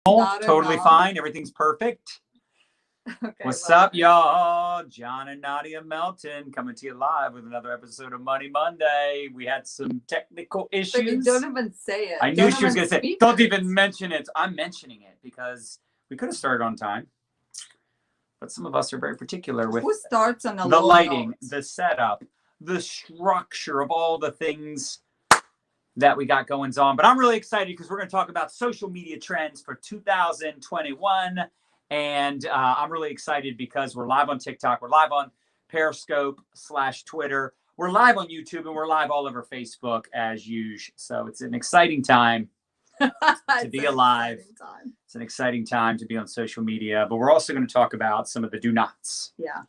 Totally fine. Everything's perfect. Okay, what's up, y'all? John and Nadya Melton coming to you live with another episode of Money Monday. We had some technical issues. Baby, don't even say it. I knew she was going to say it. Don't even mention it. I'm mentioning it because we could have started on time. But some of us are very particular with who starts on the lighting, the setup, the structure of all the things that we got going on. But I'm really excited because we're going to talk about social media trends for 2021. And I'm really excited because we're live on TikTok. We're live on Periscope / Twitter. We're live on YouTube, and we're live all over Facebook as usual. So it's an exciting time to be alive. It's an exciting time to be on social media. But we're also going to talk about some of the do-nots. Yeah.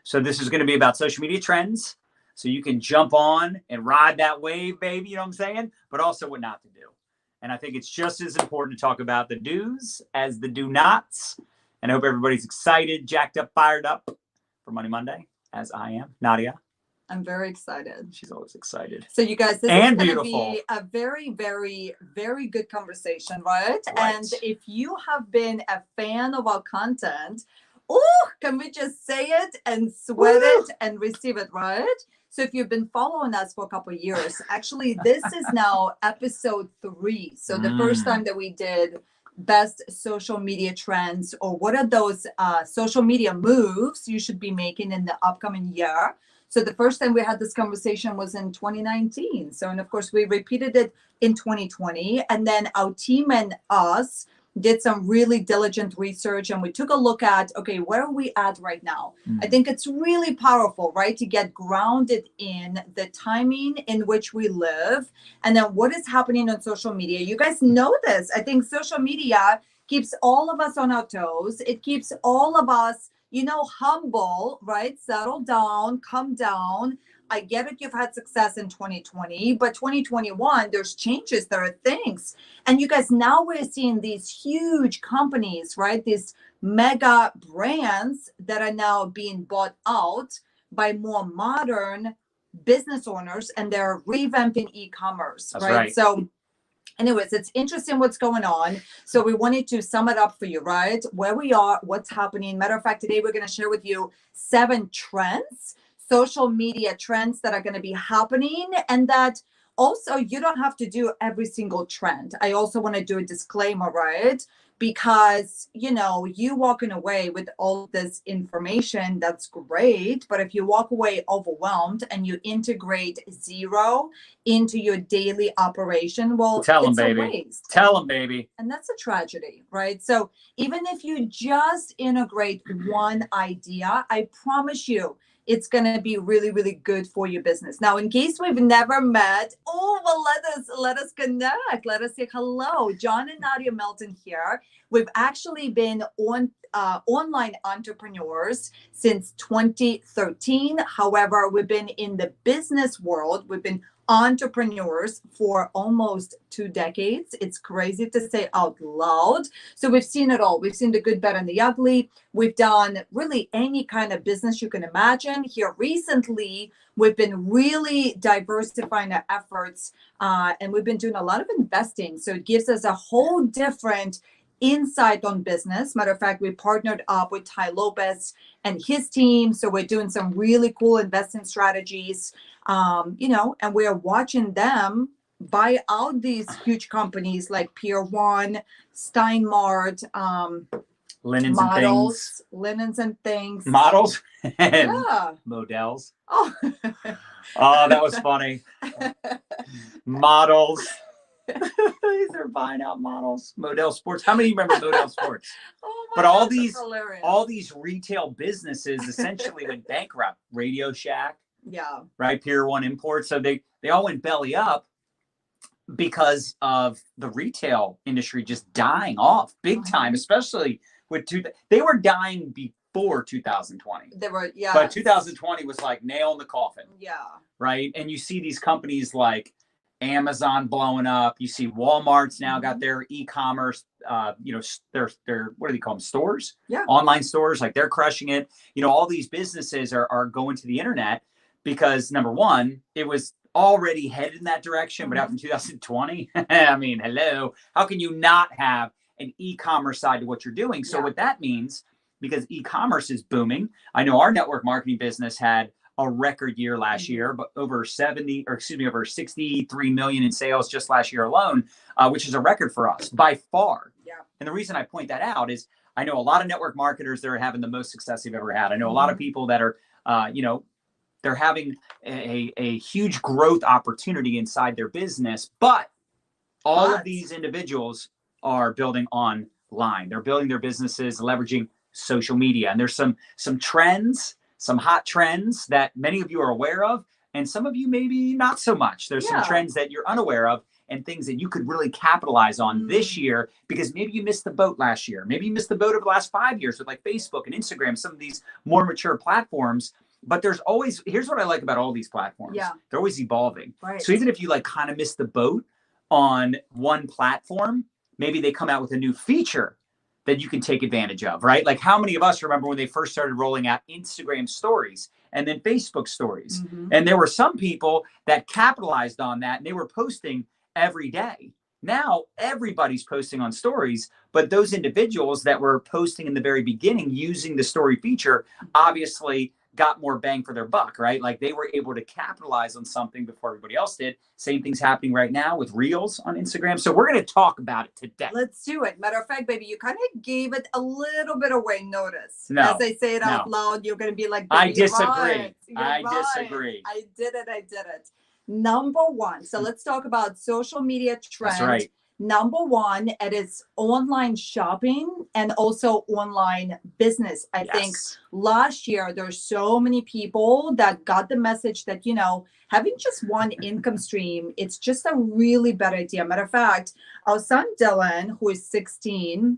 So this is going to be about social media trends. So you can jump on and ride that wave, baby. You know what I'm saying? But also what not to do. And I think it's just as important to talk about the do's as the do-nots. And I hope everybody's excited, jacked up, fired up for Money Monday, as I am. Nadya? I'm very excited. She's always excited. So you guys, this is going to be a very, very, very good conversation, right? And if you have been a fan of our content, can we just say it and sweat it and receive it, right? So if you've been following us for a couple of years, actually, this is now episode 3. So the first time that we did best social media trends, or what are those social media moves you should be making in the upcoming year. So the first time we had this conversation was in 2019. So, and of course, we repeated it in 2020. And then our team and us did some really diligent research, and we took a look at, okay, where are we at right now? I think it's really powerful, right, to get grounded in the timing in which we live, and then what is happening on social media. You guys know this. I think social media keeps all of us on our toes. It keeps all of us, humble, right? Settle down, come down. I get it. You've had success in 2020, but 2021, there's changes, there are things. And you guys, now we're seeing these huge companies, right? These mega brands that are now being bought out by more modern business owners, and they're revamping e-commerce, right? So anyways, it's interesting what's going on. So we wanted to sum it up for you, right? Where we are, what's happening. Matter of fact, today we're going to share with you 7 trends, social media trends that are going to be happening, and that also you don't have to do every single trend. I also want to do a disclaimer, right? Because, you walking away with all this information, that's great. But if you walk away overwhelmed and you integrate 0 into your daily operation, well, tell them, it's baby. A waste. Tell them, baby. And that's a tragedy, right? So even if you just integrate one idea, I promise you, it's going to be really, really good for your business. Now, in case we've never met, let us connect. Let us say hello. John and Nadya Melton here. We've actually been online entrepreneurs since 2013. However, we've been in the business world. We've been entrepreneurs for almost 2 decades. It's crazy to say out loud. So we've seen it all. We've seen the good, bad, and the ugly. We've done really any kind of business you can imagine. Here recently, we've been really diversifying our efforts, and we've been doing a lot of investing. So it gives us a whole different insight on business. Matter of fact, we partnered up with Ty Lopez and his team. So we're doing some really cool investing strategies, and we're watching them buy out these huge companies like Pier 1, Steinmart, Linens and things. Models and yeah. Models. Oh. Oh, that was funny. Models. They're buying out models. Model Sports. How many remember Model Sports? Oh my but God, all these retail businesses essentially went bankrupt. Radio Shack. Yeah. Right. Pier 1 Imports. So they all went belly up because of the retail industry just dying off big time, especially with they were dying before 2020. They were, yeah. But 2020 was like nail in the coffin. Yeah. Right. And you see these companies like Amazon blowing up. You see Walmart's now got their e-commerce, their what do they call them? Stores? Yeah. Online stores, like they're crushing it. All these businesses are going to the internet because number one, it was already headed in that direction. But after 2020, I mean, hello, how can you not have an e-commerce side to what you're doing. So what that means, because e-commerce is booming, I know our network marketing business had a record year last year, but over 63 million in sales just last year alone, which is a record for us by far. Yeah. And the reason I point that out is I know a lot of network marketers that are having the most success they've ever had. I know a lot of people that are, they're having a huge growth opportunity inside their business, but all of these individuals are building online. They're building their businesses, leveraging social media. And there's some trends, some hot trends that many of you are aware of, and some of you maybe not so much. There's some trends that you're unaware of and things that you could really capitalize on this year, because maybe you missed the boat last year. Maybe you missed the boat over the last 5 years with like Facebook and Instagram, some of these more mature platforms. But there's always, here's what I like about all these platforms. They're always evolving. So even if you like kind of missed the boat on one platform, maybe they come out with a new feature that you can take advantage of, right? Like how many of us remember when they first started rolling out Instagram stories and then Facebook stories? And there were some people that capitalized on that and they were posting every day. Now everybody's posting on stories, but those individuals that were posting in the very beginning using the story feature obviously got more bang for their buck, right? Like they were able to capitalize on something before everybody else did. Same thing's happening right now with Reels on Instagram. So we're going to talk about it today. Let's do it. Matter of fact, baby, you kind of gave it a little bit away. Notice. As I say it out loud, you're going to be like, I disagree. I disagree. I did it. Number one. So let's talk about social media trends. That's right. Number one, it is online shopping and also online business. I think last year, there's so many people that got the message that, having just one income stream, it's just a really bad idea. Matter of fact, our son Dylan, who is 16,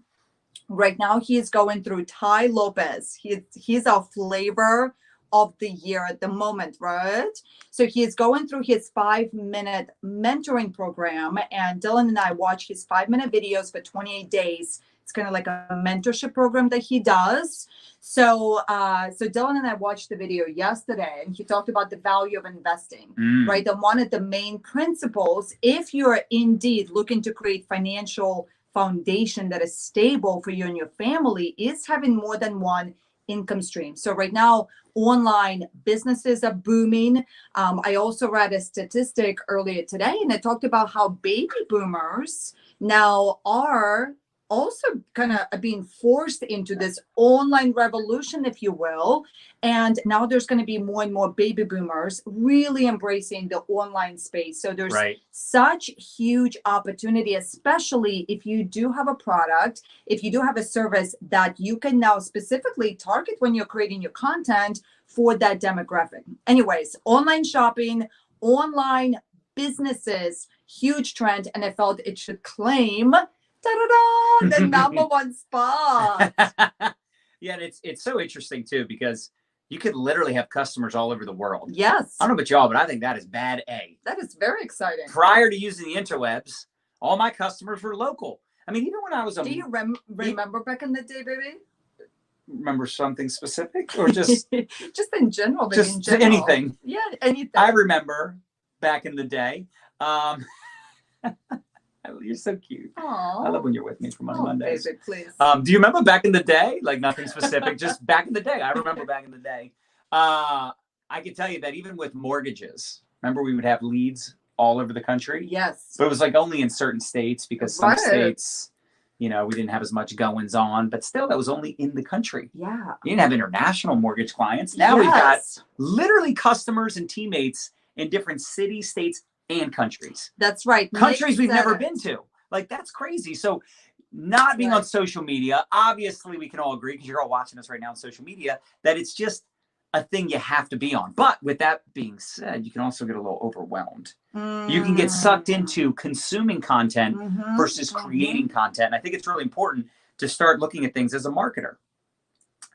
right now, he is going through Ty Lopez. He's our flavor of the year at the moment, right? So he's going through his 5-minute mentoring program, and Dylan and I watch his 5-minute videos for 28 days. It's kind of like a mentorship program that he does. So Dylan and I watched the video yesterday, and he talked about the value of investing, right? And one of the main principles, if you're indeed looking to create financial foundation that is stable for you and your family, is having more than one income stream. So right now, online businesses are booming. I also read a statistic earlier today, and it talked about how baby boomers now are also kind of being forced into this online revolution, if you will. And now there's going to be more and more baby boomers really embracing the online space. So there's such huge opportunity, especially if you do have a product, if you do have a service that you can now specifically target when you're creating your content for that demographic. Anyways, online shopping, online businesses, huge trend. And I felt it should claim the number one spot. Yeah, and it's so interesting too, because you could literally have customers all over the world. Yes. I don't know about y'all, but I think that is bad A. That is very exciting. Prior to using the interwebs, all my customers were local. I mean, even when I was Do you remember back in the day, baby? Remember something specific, or just just in general? Just in general. anything. Yeah, anything. I remember back in the day. You're so cute. Aww. I love when you're with me for Mondays. Baby, please. Do you remember back in the day? Like nothing specific, just back in the day. I remember back in the day. I can tell you that even with mortgages, remember we would have leads all over the country? Yes. But it was like only in certain states, because some states, we didn't have as much goings on, but still that was only in the country. Yeah. You didn't have international mortgage clients. Now we've got literally customers and teammates in different cities, states, and countries. That's right. Countries we've never been to. Like, that's crazy. So not being on social media, obviously we can all agree, because you're all watching us right now on social media, that it's just a thing you have to be on. But with that being said, you can also get a little overwhelmed. You can get sucked into consuming content versus creating content. And I think it's really important to start looking at things as a marketer.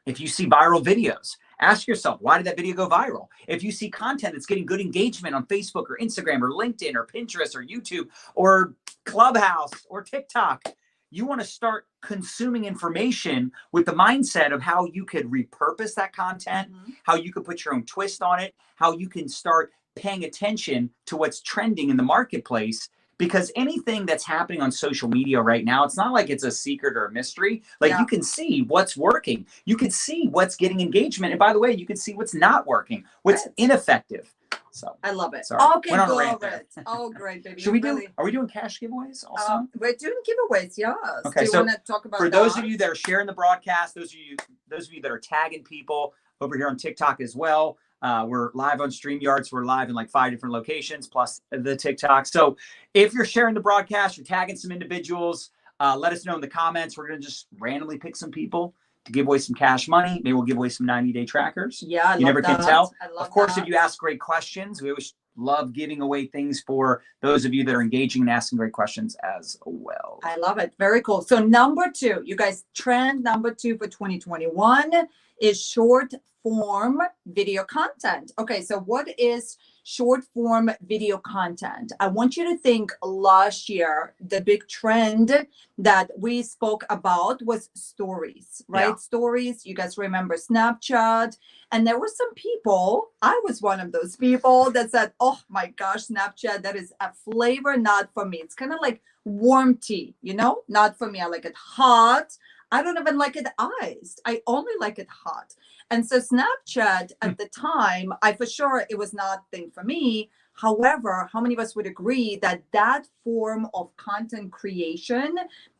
If you see viral videos, ask yourself, why did that video go viral? If you see content that's getting good engagement on Facebook or Instagram or LinkedIn or Pinterest or YouTube or Clubhouse or TikTok, you want to start consuming information with the mindset of how you could repurpose that content, how you could put your own twist on it, how you can start paying attention to what's trending in the marketplace, because anything that's happening on social media right now, it's not like it's a secret or a mystery. Like you can see what's working. You can see what's getting engagement. And by the way, you can see what's not working, what's ineffective. So I love it. Sorry. Okay, love it. Oh, great, baby. Should we are we doing cash giveaways also? We're doing giveaways, yes. Okay, do you want to talk about for those of you that are sharing the broadcast, those of you that are tagging people over here on TikTok as well, we're live on StreamYard, so we're live in like 5 different locations plus the TikTok. So if you're sharing the broadcast, you're tagging some individuals, let us know in the comments. We're going to just randomly pick some people to give away some cash money. Maybe we'll give away some 90-day trackers. Yeah, you never can tell. Of course, if you ask great questions, we always love giving away things for those of you that are engaging and asking great questions as well. I love it. Very cool. So number 2, you guys, trend number 2 for 2021 is short form video content. Okay, so what is short form video content? I want you to think last year, the big trend that we spoke about was stories, right? Yeah. Stories, you guys remember Snapchat. And there were some people, I was one of those people that said, oh my gosh, Snapchat, that is a flavor not for me. It's kind of like warm tea, you know, not for me. I like it hot. I don't even like it iced. I only like it hot. And so Snapchat at the time, for sure, it was not a thing for me. However, how many of us would agree that that form of content creation,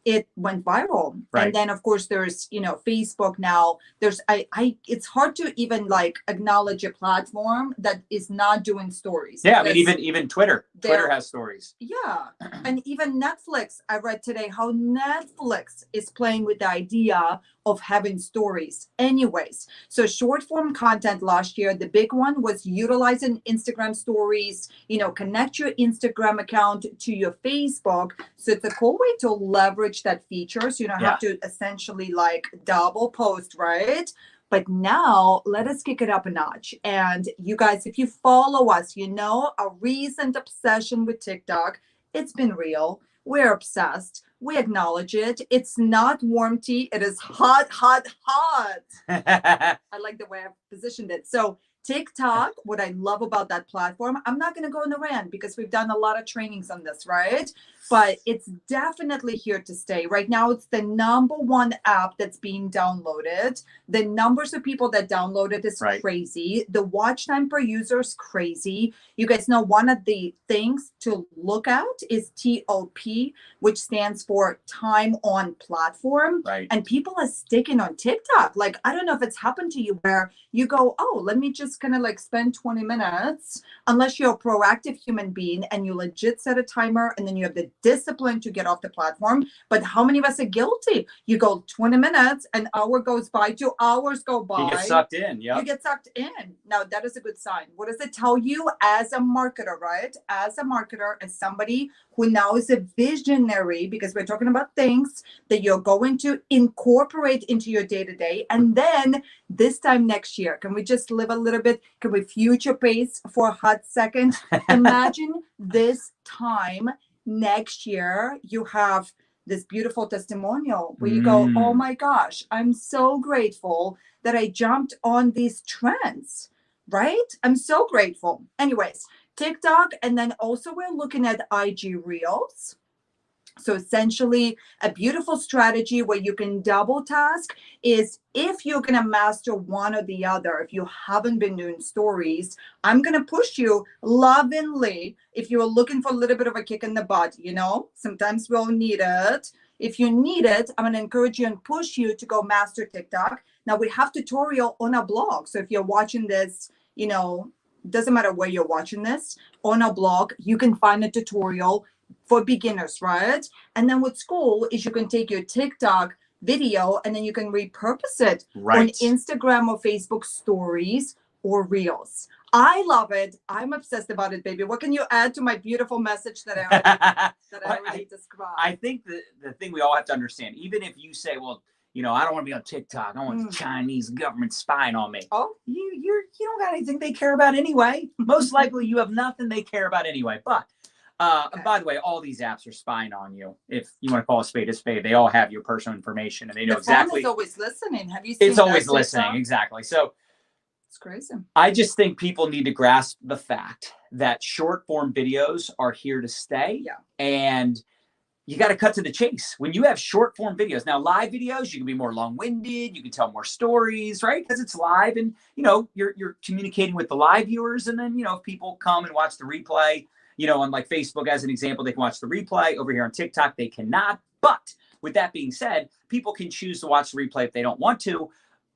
it went viral? Right. And then of course there's, Facebook now. There's, it's hard to even like acknowledge a platform that is not doing stories. Yeah, I mean, even Twitter has stories. Yeah, and even Netflix. I read today how Netflix is playing with the idea of having stories. Anyways, so short form content last year, the big one was utilizing Instagram stories. Connect your Instagram account to your Facebook. So it's a cool way to leverage that feature. So you don't have to essentially like double post, right? But now let us kick it up a notch. And you guys, if you follow us, our recent obsession with TikTok, it's been real. We're obsessed. We acknowledge it. It's not warm tea. It is hot, hot, hot. I like the way I've positioned it. So TikTok, what I love about that platform, I'm not going to go on the rant because we've done a lot of trainings on this, right? But it's definitely here to stay. Right now, it's the #1 app that's being downloaded. The numbers of people that download it is crazy. The watch time per user is crazy. You guys know one of the things to look at is TOP, which stands for time on platform. Right. And people are sticking on TikTok. Like, I don't know if it's happened to you where you go, oh, let me just kind of like spend 20 minutes, unless you're a proactive human being and you legit set a timer and then you have the discipline to get off the platform. But how many of us are guilty? You go 20 minutes, an hour goes by, 2 hours go by. You get sucked in. Yeah. You get sucked in. Now that is a good sign. What does it tell you as a marketer, right? As a marketer, as somebody who now is a visionary, because we're talking about things that you're going to incorporate into your day-to-day. And then this time next year, can we just live a little bit? Can we future pace for a hot second? Imagine this time next year, you have this beautiful testimonial where you go, oh my gosh, I'm so grateful that I jumped on these trends, right? I'm so grateful. Anyways, TikTok, and then also we're looking at IG Reels. So essentially a beautiful strategy where you can double task is if you're going to master one or the other, if you haven't been doing stories, I'm going to push you lovingly. If you're looking for a little bit of a kick in the butt, sometimes we'll need it. If you need it, I'm going to encourage you and push you to go master TikTok. Now we have tutorial on our blog. So if you're watching this, doesn't matter where you're watching this, on our blog, you can find a tutorial for beginners, right? And then what's cool is you can take your TikTok video and then you can repurpose it on Instagram or Facebook stories or reels. I love it. I'm obsessed about it, baby. What can you add to my beautiful message that I already described? I think the thing we all have to understand, even if you say, well, I don't want to be on TikTok. I want the Chinese government spying on me. Oh, you don't got anything they care about anyway. Most likely you have nothing they care about anyway. But by the way, all these apps are spying on you. If you want to call a spade, they all have your personal information and they know exactly. The phone is always listening. Have you seen It's always listening. Exactly. So It's crazy. I just think people need to grasp the fact that short form videos are here to stay. Yeah. And you got to cut to the chase. When you have short form videos, now live videos, you can be more long-winded, you can tell more stories, right? Because it's live and, you know, you're communicating with the live viewers. And then, you know, if people come and watch the replay, you know, on like Facebook as an example, they can watch the replay. Over here on TikTok, they cannot. But with that being said, people can choose to watch the replay if they don't want to,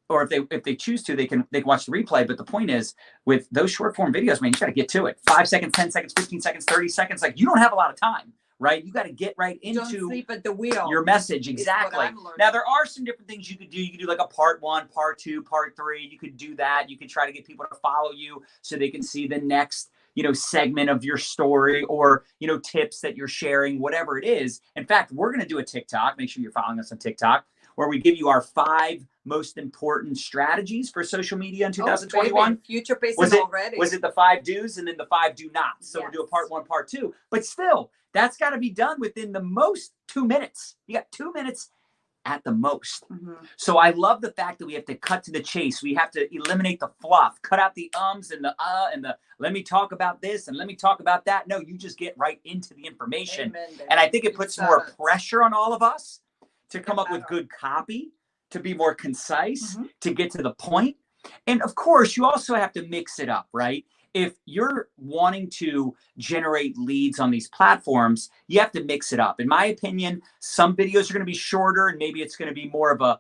or if they choose to, they can watch the replay. But the point is, with those short form videos, man, you got to get to it. 5 seconds, 10 seconds, 15 seconds, 30 seconds. Like, you don't have a lot of time, right? You got to get right into Don't sleep at the wheel. your message. Exactly. Now, there are some different things you could do. You could do like a part 1, part 2, part 3. You could do that. You could try to get people to follow you so they can see the next, you know, segment of your story, or, you know, tips that you're sharing, whatever it is. In fact, we're going to do a TikTok. Make sure you're following us on TikTok, where we give you our 5 most important strategies for social media in 2021. Future pacing already. Was it the 5 do's and then the 5 do nots? So yes. We'll do a part 1, part 2. But still, that's got to be done within the most 2 minutes. You got 2 minutes at the most. Mm-hmm. So I love the fact that we have to cut to the chase. We have to eliminate the fluff, cut out the ums and the and the let me talk about this and let me talk about that. No, you just get right into the information. Amen, and I think it puts more pressure on all of us to come up with good copy, to be more concise, mm-hmm. to get to the point. And of course, you also have to mix it up, right? If you're wanting to generate leads on these platforms, you have to mix it up. In my opinion, some videos are going to be shorter, and maybe it's going to be more of a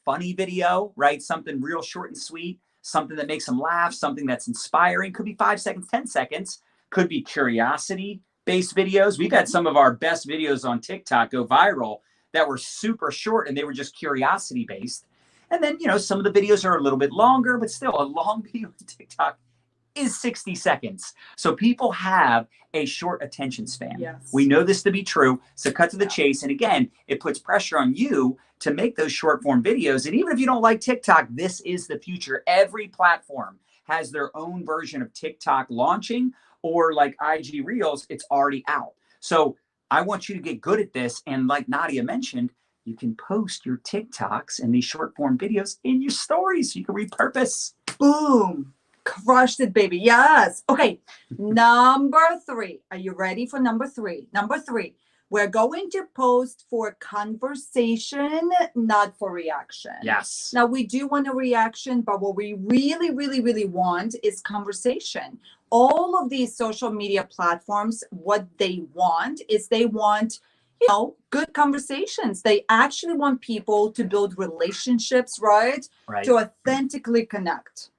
funny video, right? Something real short and sweet, something that makes them laugh, something that's inspiring. Could be 5 seconds, 10 seconds. Could be curiosity-based videos. We've had some of our best videos on TikTok go viral that were super short, and they were just curiosity-based. And then, you know, some of the videos are a little bit longer, but still, a long video on TikTok is 60 seconds. So people have a short attention span. Yes. We know this to be true. So cut to the chase. And again, it puts pressure on you to make those short form videos. And even if you don't like TikTok, this is the future. Every platform has their own version of TikTok launching, or like IG Reels, it's already out. So I want you to get good at this. And like Nadya mentioned, you can post your TikToks and these short form videos in your stories. So you can repurpose. Boom. Crushed it, baby. Yes. Okay. Number 3. Are you ready for number 3? Number 3. We're going to post for conversation, not for reaction. Yes. Now, we do want a reaction, but what we really, really, really want is conversation. All of these social media platforms, what they want is they want, you know, good conversations. They actually want people to build relationships, right? To authentically connect.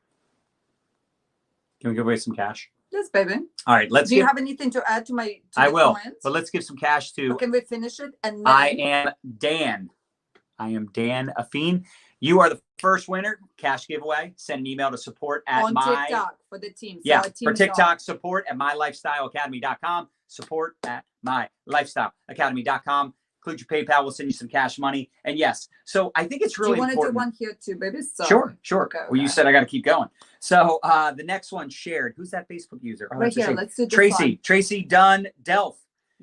Can we give away some cash? Yes, baby. All right, let's. Do you have anything to add to my? I will, comments? but let's give some cash to. Can we finish it? And then... I am Dan Affine. You are the first winner. Cash giveaway. Send an email to support at on TikTok for the team. Yeah, for TikTok, support at mylifestyleacademy.com. Support at mylifestyleacademy.com. Include your PayPal. We'll send you some cash money. And yes, so I think it's really important. Do you want to do one here too, baby? So, sure. Okay. Well, you said I got to keep going. So the next one shared. Who's that Facebook user? Oh, right here. Let's do this Tracy. one. Tracy Dunn Delph.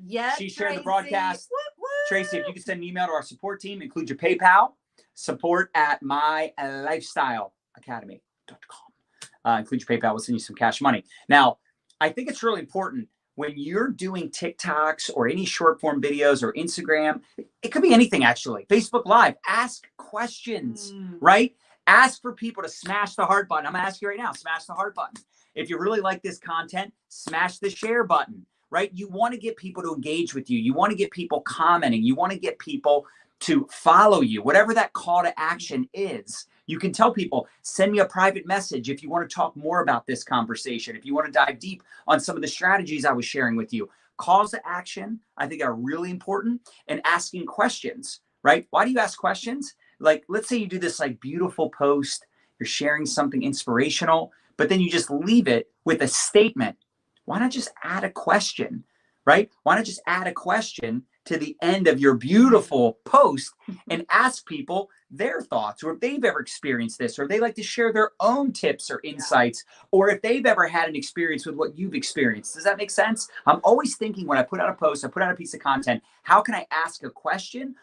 Yes. She shared the broadcast. Woo! Tracy, if you can send an email to our support team, include your PayPal. Support at mylifestyleacademy.com. Include your PayPal. We'll send you some cash money. Now, I think it's really important when you're doing TikToks or any short form videos or Instagram. It could be anything, actually. Facebook Live. Ask questions, right? Ask for people to smash the heart button. I'm going to ask you right now, smash the heart button. If you really like this content, smash the share button, right? You want to get people to engage with you. You want to get people commenting. You want to get people to follow you, whatever that call to action is. You can tell people, send me a private message if you want to talk more about this conversation, if you want to dive deep on some of the strategies I was sharing with you. Calls to action, I think, are really important, and asking questions, right? Why do you ask questions? Like, let's say you do this like beautiful post, you're sharing something inspirational, but then you just leave it with a statement. Why not just add a question, right? Why not just add a question to the end of your beautiful post and ask people their thoughts, or if they've ever experienced this, or if they like to share their own tips or insights, or if they've ever had an experience with what you've experienced. Does that make sense? I'm always thinking when I put out a post, I put out a piece of content, how can I ask a question?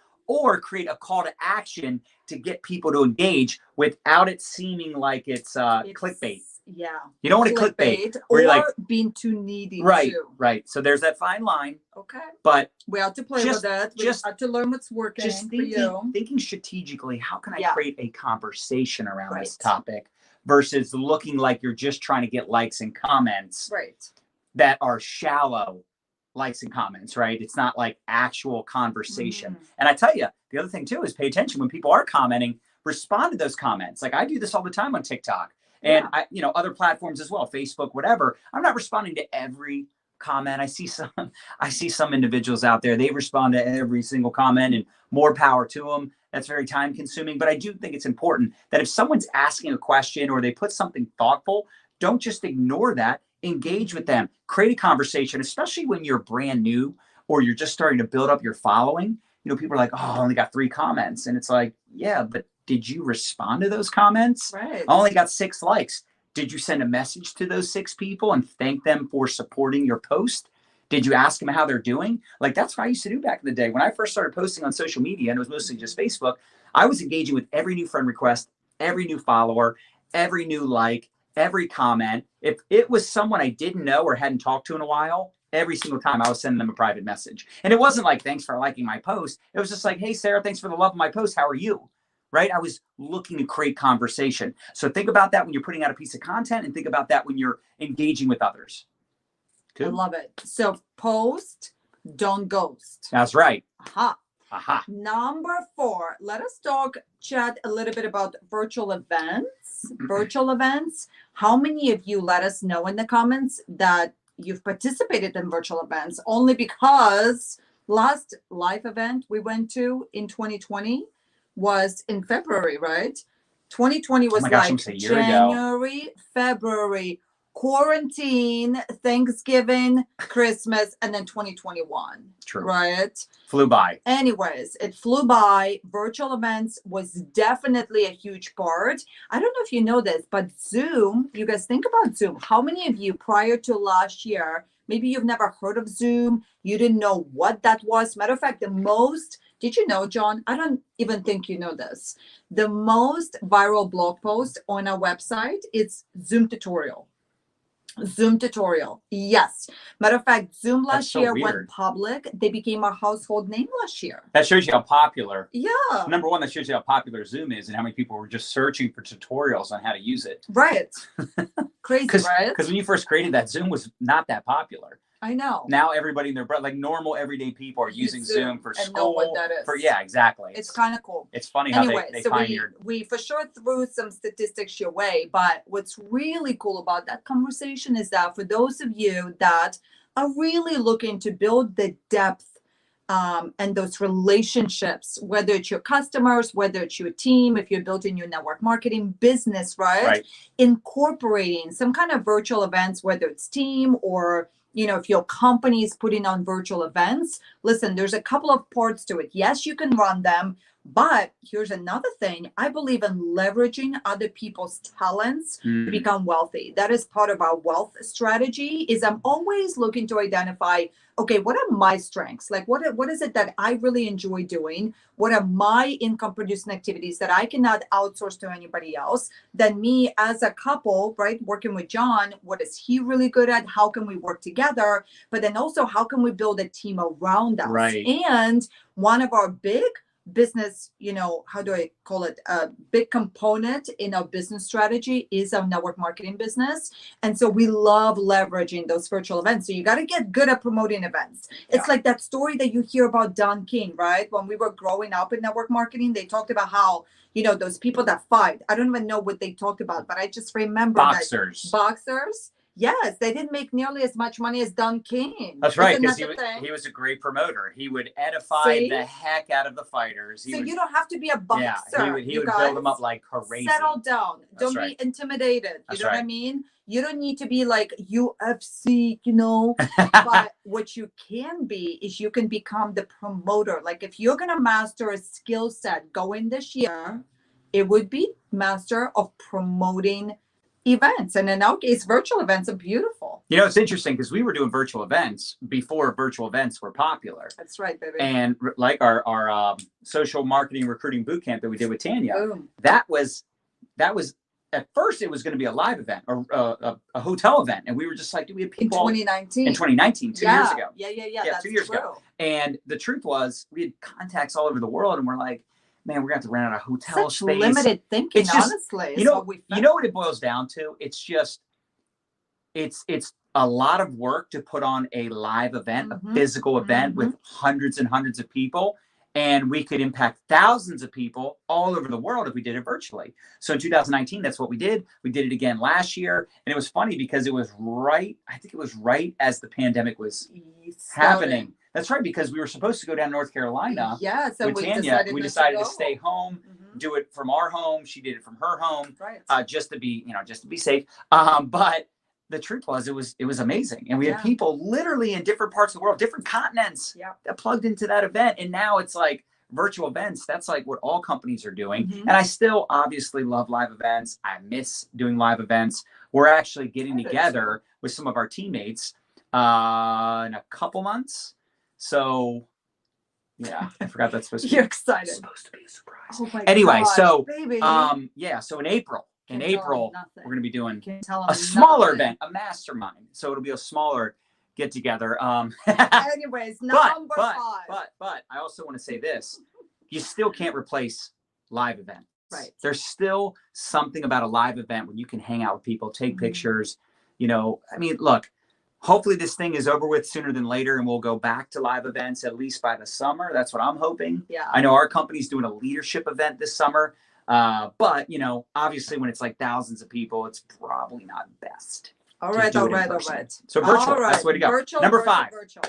or create a call to action to get people to engage without it seeming like it's clickbait. Yeah. You don't want to clickbait or like, being too needy. Right, too. right. So there's that fine line. Okay. But we have to play with it. We have to learn what's working just thinking strategically, how can I create a conversation around this topic versus looking like you're just trying to get likes and comments that are shallow likes and comments, right? It's not like actual conversation. And I tell you, the other thing too is pay attention when people are commenting, respond to those comments. Like I do this all the time on TikTok and I, other platforms as well, Facebook, whatever. I'm not responding to every comment. I see some individuals out there, they respond to every single comment, and more power to them. That's very time consuming, but I do think it's important that if someone's asking a question or they put something thoughtful, don't just ignore that. Engage with them, create a conversation, especially when you're brand new or you're just starting to build up your following. People are like, oh, I only got 3 comments. And it's like, yeah, but did you respond to those comments? Right. I only got 6 likes. Did you send a message to those 6 people and thank them for supporting your post? Did you ask them how they're doing? Like that's what I used to do back in the day. When I first started posting on social media, and it was mostly just Facebook, I was engaging with every new friend request, every new follower, every new like, every comment. If it was someone I didn't know or hadn't talked to in a while, every single time I was sending them a private message. And it wasn't like, thanks for liking my post. It was just like, hey, Sarah, thanks for the love of my post. How are you? Right? I was looking to create conversation. So think about that when you're putting out a piece of content, and think about that when you're engaging with others. Cool. I love it. So post, don't ghost. That's right. Aha. Aha. Number 4, let us chat a little bit about virtual events. Virtual events. How many of you let us know in the comments that you've participated in virtual events? Only because last live event we went to in 2020 was in February, right? 2020 was January, February, quarantine, Thanksgiving, Christmas, and then 2021. True. Right? Flew by. Anyways, it flew by. Virtual events was definitely a huge part. I don't know if you know this, but Zoom, you guys think about Zoom. How many of you prior to last year, maybe you've never heard of Zoom, you didn't know what that was? Matter of fact, did you know, John? I don't even think you know this. The most viral blog post on our website is Zoom tutorial. Zoom tutorial. Yes. Matter of fact, Zoom last year went public. They became a household name last year. That shows you how popular. Yeah. Number one, that shows you how popular Zoom is and how many people were just searching for tutorials on how to use it. Right. Crazy, right? Because when you first created that, Zoom was not that popular. I know. Now everybody in their like normal everyday people are using Zoom for school. Know what that is. Exactly. It's kind of cool. It's funny how they pioneered. We for sure threw some statistics your way, but what's really cool about that conversation is that for those of you that are really looking to build the depth and those relationships, whether it's your customers, whether it's your team, if you're building your network marketing business, right? Incorporating some kind of virtual events, whether it's team or if your company is putting on virtual events, listen, there's a couple of parts to it. Yes, you can run them, but here's another thing. I believe in leveraging other people's talents to become wealthy. That is part of our wealth strategy. I'm always looking to identify, okay, what are my strengths? Like what is it that I really enjoy doing? What are my income producing activities that I cannot outsource to anybody else? Then me as a couple, right, working with John, what is he really good at? How can we work together? But then also, how can we build a team around us? Right. And one of our big business, how do I call it? A big component in our business strategy is our network marketing business. And so we love leveraging those virtual events. So you got to get good at promoting events. It's like that story that you hear about Don King, right? When we were growing up in network marketing, they talked about how, those people that fight. I don't even know what they talked about, but I just remember boxers. Boxers. Yes, they didn't make nearly as much money as Don King. That's right, because he was a great promoter. He would edify the heck out of the fighters. You don't have to be a boxer. Yeah, he would build them up like crazy. Settle down. Don't be intimidated. You know what I mean? You don't need to be like UFC, But what you can be is you can become the promoter. Like if you're going to master a skill set going this year, it would be master of promoting events. And in our case, virtual events are beautiful. You know, it's interesting because we were doing virtual events before virtual events were popular. That's right, baby. And like our social marketing recruiting boot camp that we did with Tanya, Boom. that was at first it was going to be a live event or a hotel event, and we were just like, do we have people in 2019? In 2019, 2 years ago. Yeah. That's 2 years ago. And the truth was, we had contacts all over the world, and we're like, man, we're gonna have to rent out a hotel Such space. Limited thinking, it's just, honestly. You know what it boils down to? It's just, it's a lot of work to put on a live event, a physical event with hundreds and hundreds of people. And we could impact thousands of people all over the world if we did it virtually. So in 2019, that's what we did. We did it again last year. And it was funny because it was right as the pandemic was happening. That's right, because we were supposed to go down to North Carolina. Yeah, so with Tanya. We decided to stay home, do it from our home. She did it from her home, just to be safe. But the truth was, it was amazing, and we had people literally in different parts of the world, different continents, that plugged into that event. And now it's like virtual events. That's like what all companies are doing. And I still obviously love live events. I miss doing live events. We're actually getting together with some of our teammates in a couple months. So yeah, I forgot that's supposed to be. You're excited. It's supposed to be a surprise. Oh my anyway, gosh, so baby. so in April, we're going to be doing a smaller event, a mastermind. So it'll be a smaller get together. Anyways, number 5. But I also want to say this: you still can't replace live events. Right. There's still something about a live event when you can hang out with people, take pictures. You know, I mean, look. Hopefully this thing is over with sooner than later, and we'll go back to live events at least by the summer. That's what I'm hoping. Yeah. I know our company's doing a leadership event this summer. But, you know, obviously when it's like thousands of people, it's probably not best. All right. So virtual, that's the way to go. Number 5. Virtual.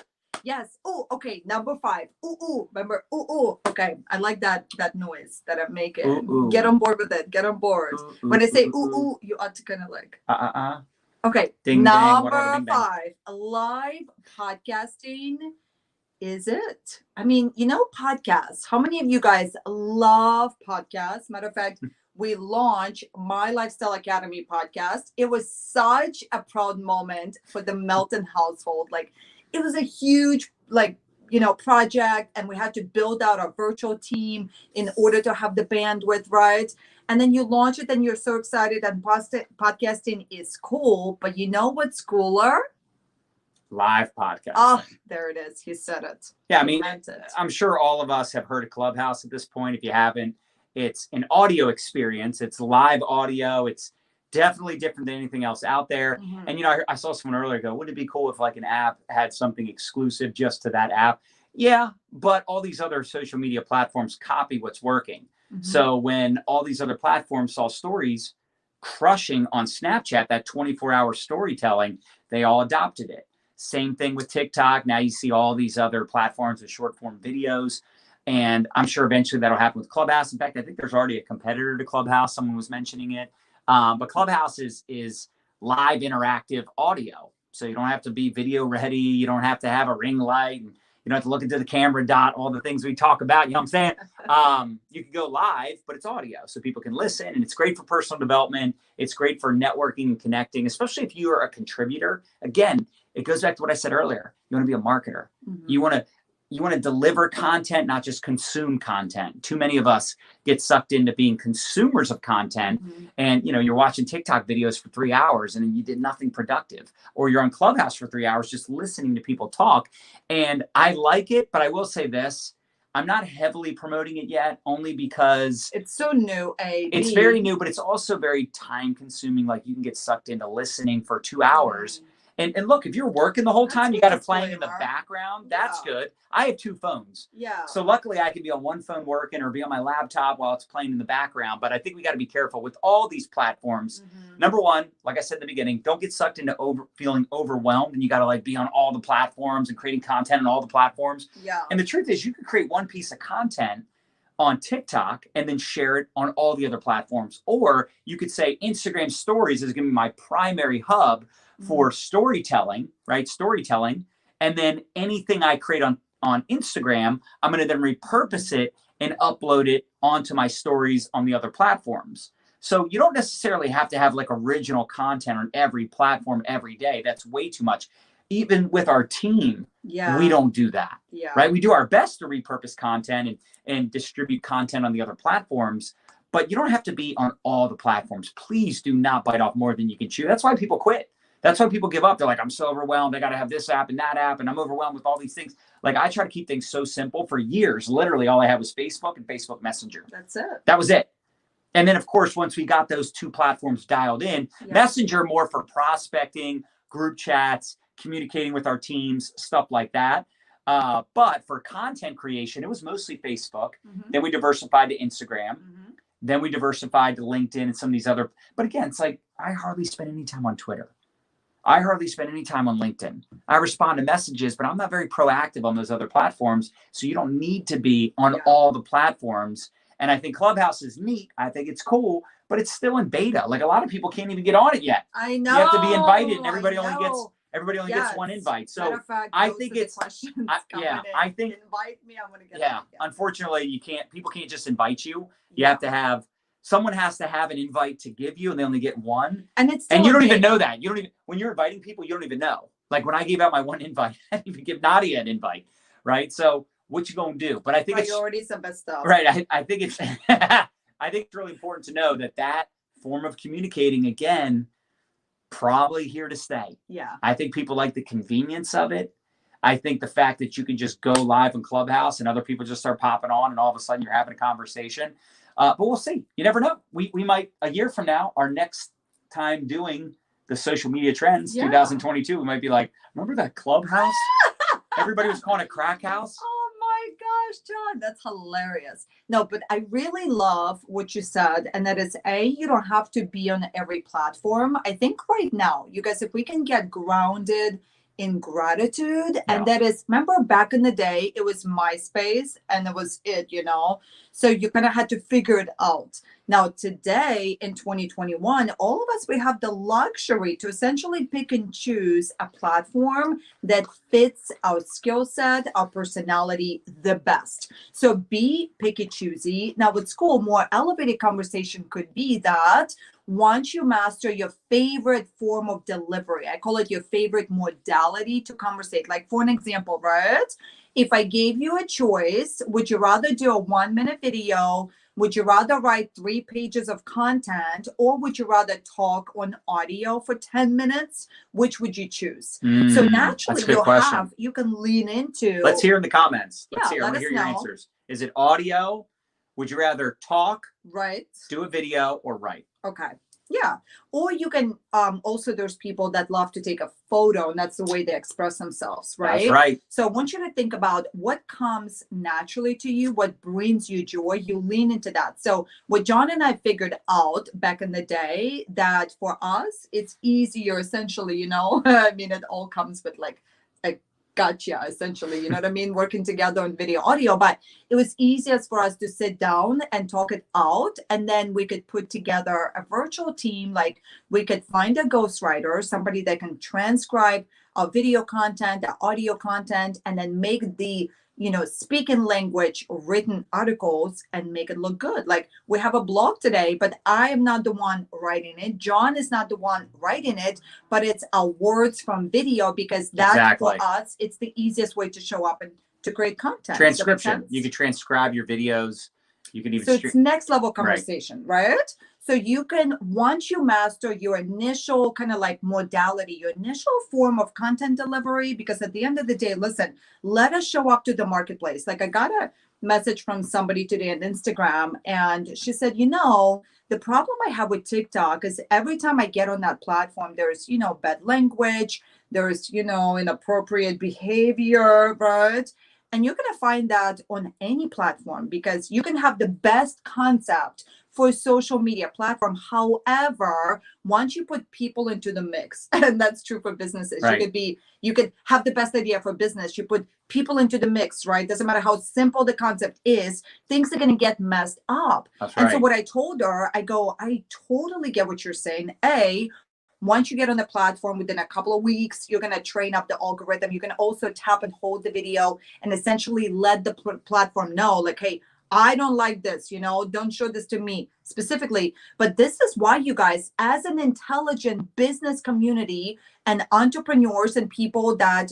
Yes. Oh, okay. Number 5. Ooh. Remember, ooh. Okay. I like that noise that I'm making. Ooh. Get on board with it. Get on board. When I say ooh, you ought to kind of like. Okay. Ding, number ding, 5. Live podcasting. Is it? I mean, you know, podcasts. How many of you guys love podcasts? Matter of fact, we launched My Lifestyle Academy podcast. It was such a proud moment for the Melton household. Like, it was a huge, project, and we had to build out a virtual team in order to have the bandwidth, right? And then you launch it and you're so excited, and podcasting is cool. But you know what's cooler? Live podcast. Oh, there it is. You said it. Yeah, I mean, I'm sure all of us have heard of Clubhouse at this point. If you haven't, it's an audio experience. It's live audio. It's definitely different than anything else out there. And, you know, I saw someone earlier go, wouldn't it be cool if like an app had something exclusive just to that app? Yeah, but all these other social media platforms copy what's working. So when all these other platforms saw stories crushing on Snapchat, that 24-hour storytelling, they all adopted it. Same thing with TikTok. Now you see all these other platforms with short form videos. And I'm sure eventually that'll happen with Clubhouse. In fact, I think there's already a competitor to Clubhouse. Someone was mentioning it. But Clubhouse is live interactive audio. So you don't have to be video ready. You don't have to have a ring light. And you don't have to look into the camera dot, all the things we talk about. You know what I'm saying? You can go live, but it's audio. So people can listen. And it's great for personal development. It's great for networking and connecting, especially if you are a contributor. Again, it goes back to what I said earlier. You want to be a marketer. You want to deliver content, not just consume content. Too many of us get sucked into being consumers of content. And, you know, you're watching TikTok videos for 3 hours and you did nothing productive. Or you're on Clubhouse for 3 hours just listening to people talk. And I like it, but I will say this. I'm not heavily promoting it yet, only because it's so new. It's very new, but it's also very time consuming. Like you can get sucked into listening for 2 hours. And look, if you're working the whole time, you got it playing in the background. That's good. I have 2 phones. Yeah. So luckily I can be on one phone working or be on my laptop while it's playing in the background. But I think we got to be careful with all these platforms. Number one, like I said in the beginning, don't get sucked into feeling overwhelmed. And you got to like be on all the platforms and creating content on all the platforms. Yeah. And the truth is you can create one piece of content on TikTok and then share it on all the other platforms. Or you could say Instagram stories is going to be my primary hub for storytelling, right? Storytelling. And then anything I create on Instagram, I'm going to then repurpose it and upload it onto my stories on the other platforms. So you don't necessarily have to have like original content on every platform every day. That's way too much. Even with our team, we don't do that, right? We do our best to repurpose content and distribute content on the other platforms, but you don't have to be on all the platforms. Please do not bite off more than you can chew. That's why people quit. That's why people give up. They're like, I'm so overwhelmed. I got to have this app and that app, and I'm overwhelmed with all these things. Like, I try to keep things so simple. For years, literally all I had was Facebook and Facebook Messenger. That's it. That was it. And then, of course, once we got those two platforms dialed in, Messenger more for prospecting, group chats, communicating with our teams, stuff like that. But for content creation, it was mostly Facebook. Then we diversified to Instagram. Then we diversified to LinkedIn and some of these other. But again, it's like, I hardly spend any time on Twitter. I hardly spend any time on LinkedIn. I respond to messages, but I'm not very proactive on those other platforms. So you don't need to be on all the platforms. And I think Clubhouse is neat. I think it's cool, but it's still in beta. Like, a lot of people can't even get on it yet. I know. You have to be invited, and everybody only gets one invite. So I think it's I think invite me. I'm gonna get unfortunately, you can't. People can't just invite you. You have to have. Someone has to have an invite to give you, and they only get one. And you don't even know that. You don't even, when you're inviting people, you don't even know. Like, when I gave out my one invite, I didn't even give Nadya an invite, right? So what you gonna do? But I think priorities and best stuff. Right. I think it's I think it's really important to know that form of communicating, again, probably here to stay. Yeah. I think people like the convenience of it. I think the fact that you can just go live in Clubhouse and other people just start popping on, and all of a sudden you're having a conversation. But we'll see. You never know. We might, a year from now, our next time doing the social media trends, 2022, we might be like, remember that Clubhouse? Everybody was calling it Crack House. Oh my gosh, John, that's hilarious. No, but I really love what you said. And that is, you don't have to be on every platform. I think right now, you guys, if we can get grounded in gratitude, and that is, remember back in the day, it was MySpace and it was it, so you kind of had to figure it out. Now today in 2021, all of us, we have the luxury to essentially pick and choose a platform that fits our skill set, our personality the best. So be picky choosy. Now with school, more elevated conversation could be that once you master your favorite form of delivery, I call it your favorite modality to conversate. Like, for an example, right? If I gave you a choice, would you rather do a 1-minute video? Would you rather write 3 pages of content, or would you rather talk on audio for 10 minutes? Which would you choose? So naturally, you can lean into. Let's hear in the comments. I want to hear your answers. Is it audio? Would you rather talk, do a video, or write? Okay. Yeah. Or you can also, there's people that love to take a photo, and that's the way they express themselves, right? That's right. So I want you to think about what comes naturally to you, what brings you joy. You lean into that. So what John and I figured out back in the day, that for us, it's easier essentially, I mean, it all comes with like a gotcha, essentially, you know what I mean? Working together on video, audio, but it was easiest for us to sit down and talk it out. And then we could put together a virtual team. Like, we could find a ghostwriter, somebody that can transcribe our video content, our audio content, and then make the, speaking language written articles and make it look good. Like, we have a blog today, but I am not the one writing it. John is not the one writing it, but it's our words from video, because that for us, it's the easiest way to show up and to create content. Transcription. You could transcribe your videos. You can even. So it's next level conversation, right? So you can, once you master your initial kind of like modality, your initial form of content delivery, because at the end of the day, listen, let us show up to the marketplace. Like, I got a message from somebody today on Instagram, and she said, the problem I have with TikTok is every time I get on that platform, there's, bad language, there's, inappropriate behavior, right? And you're going to find that on any platform, because you can have the best concept for a social media platform. However, once you put people into the mix, and that's true for businesses, you could have the best idea for business. You put people into the mix, right? Doesn't matter how simple the concept is, things are going to get messed up. And so what I told her, I totally get what you're saying. Once you get on the platform, within a couple of weeks, you're going to train up the algorithm. You can also tap and hold the video and essentially let the platform know, like, hey, I don't like this, don't show this to me specifically. But this is why, you guys, as an intelligent business community and entrepreneurs and people that,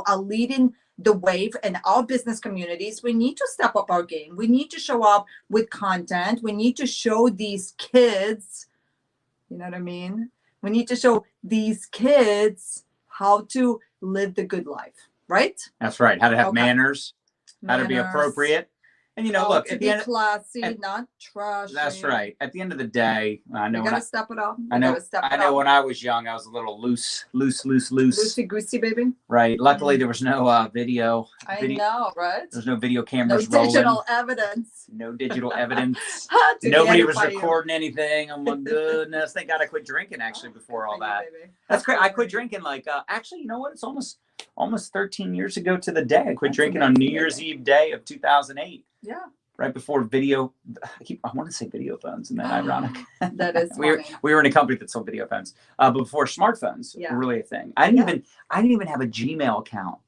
are leading the wave in our business communities, we need to step up our game. We need to show up with content. We need to show these kids, you know what I mean? We need to show these kids how to live the good life, right? That's right. How to have manners, how to be appropriate. And look, at the end, classy, not trashy. That's right. At the end of the day, I know. You gotta step it up. I know when I was young, I was a little loose. Loosey goosey, baby. Right. Luckily, there was no video. I know, right? There's no video cameras rolling. No digital evidence. No digital evidence. Nobody was recording anything. Oh my goodness! Thank God I quit drinking actually before all that. That's great. I quit drinking actually, you know what? It's almost 13 years ago to the day. I quit drinking on New Year's Eve day of 2008. Yeah. Right before video. I want to say video phones, and then ironic. That is we were in a company that sold video phones, but before smartphones were really a thing. I didn't even have a Gmail account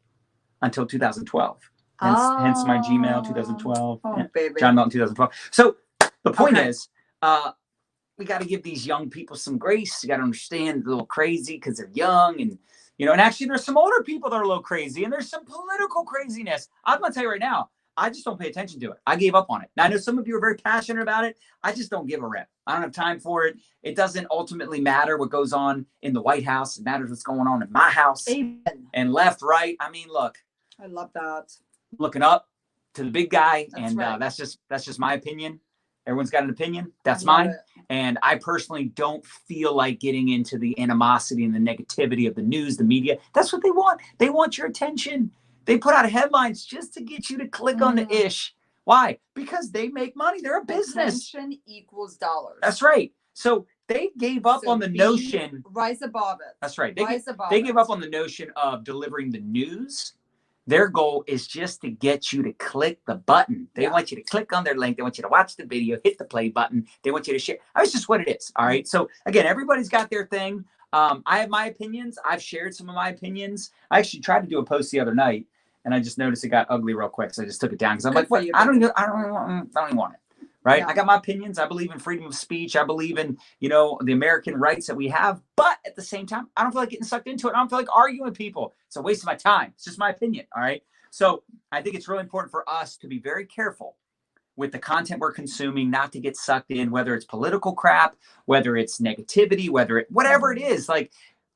until 2012. Hence my Gmail 2012. Oh, baby. John Melton 2012. So the point is, we got to give these young people some grace. You got to understand they're a little crazy because they're young, and and actually there's some older people that are a little crazy, and there's some political craziness. I'm gonna tell you right now. I just don't pay attention to it. I gave up on it. Now, I know some of you are very passionate about it. I just don't give a rip. I don't have time for it. It doesn't ultimately matter what goes on in the White House. It matters what's going on in my house. Amen. And left, right. I mean, look. I love that. Looking up to the big guy. That's right. That's just my opinion. Everyone's got an opinion. That's mine. And I personally don't feel like getting into the animosity and the negativity of the news, the media. That's what they want. They want your attention. They put out headlines just to get you to click on the ish. Why? Because they make money. They're a business. Attention equals dollars. That's right. So they gave up on the notion. Rise above it. That's right. They gave up on the notion of delivering the news. Their goal is just to get you to click the button. They want you to click on their link. They want you to watch the video, hit the play button. They want you to share. That's just what it is. All right. So again, everybody's got their thing. I have my opinions. I've shared some of my opinions. I actually tried to do a post the other night, and I just noticed it got ugly real quick, so I just took it down because I'm like, what? I don't even want it. Right? Yeah. I got my opinions. I believe in freedom of speech. I believe in the American rights that we have. But at the same time, I don't feel like getting sucked into it. I don't feel like arguing with people. It's a waste of my time. It's just my opinion. All right. So I think it's really important for us to be very careful with the content we're consuming, not to get sucked in, whether it's political crap, whether it's negativity, whatever it is. Like,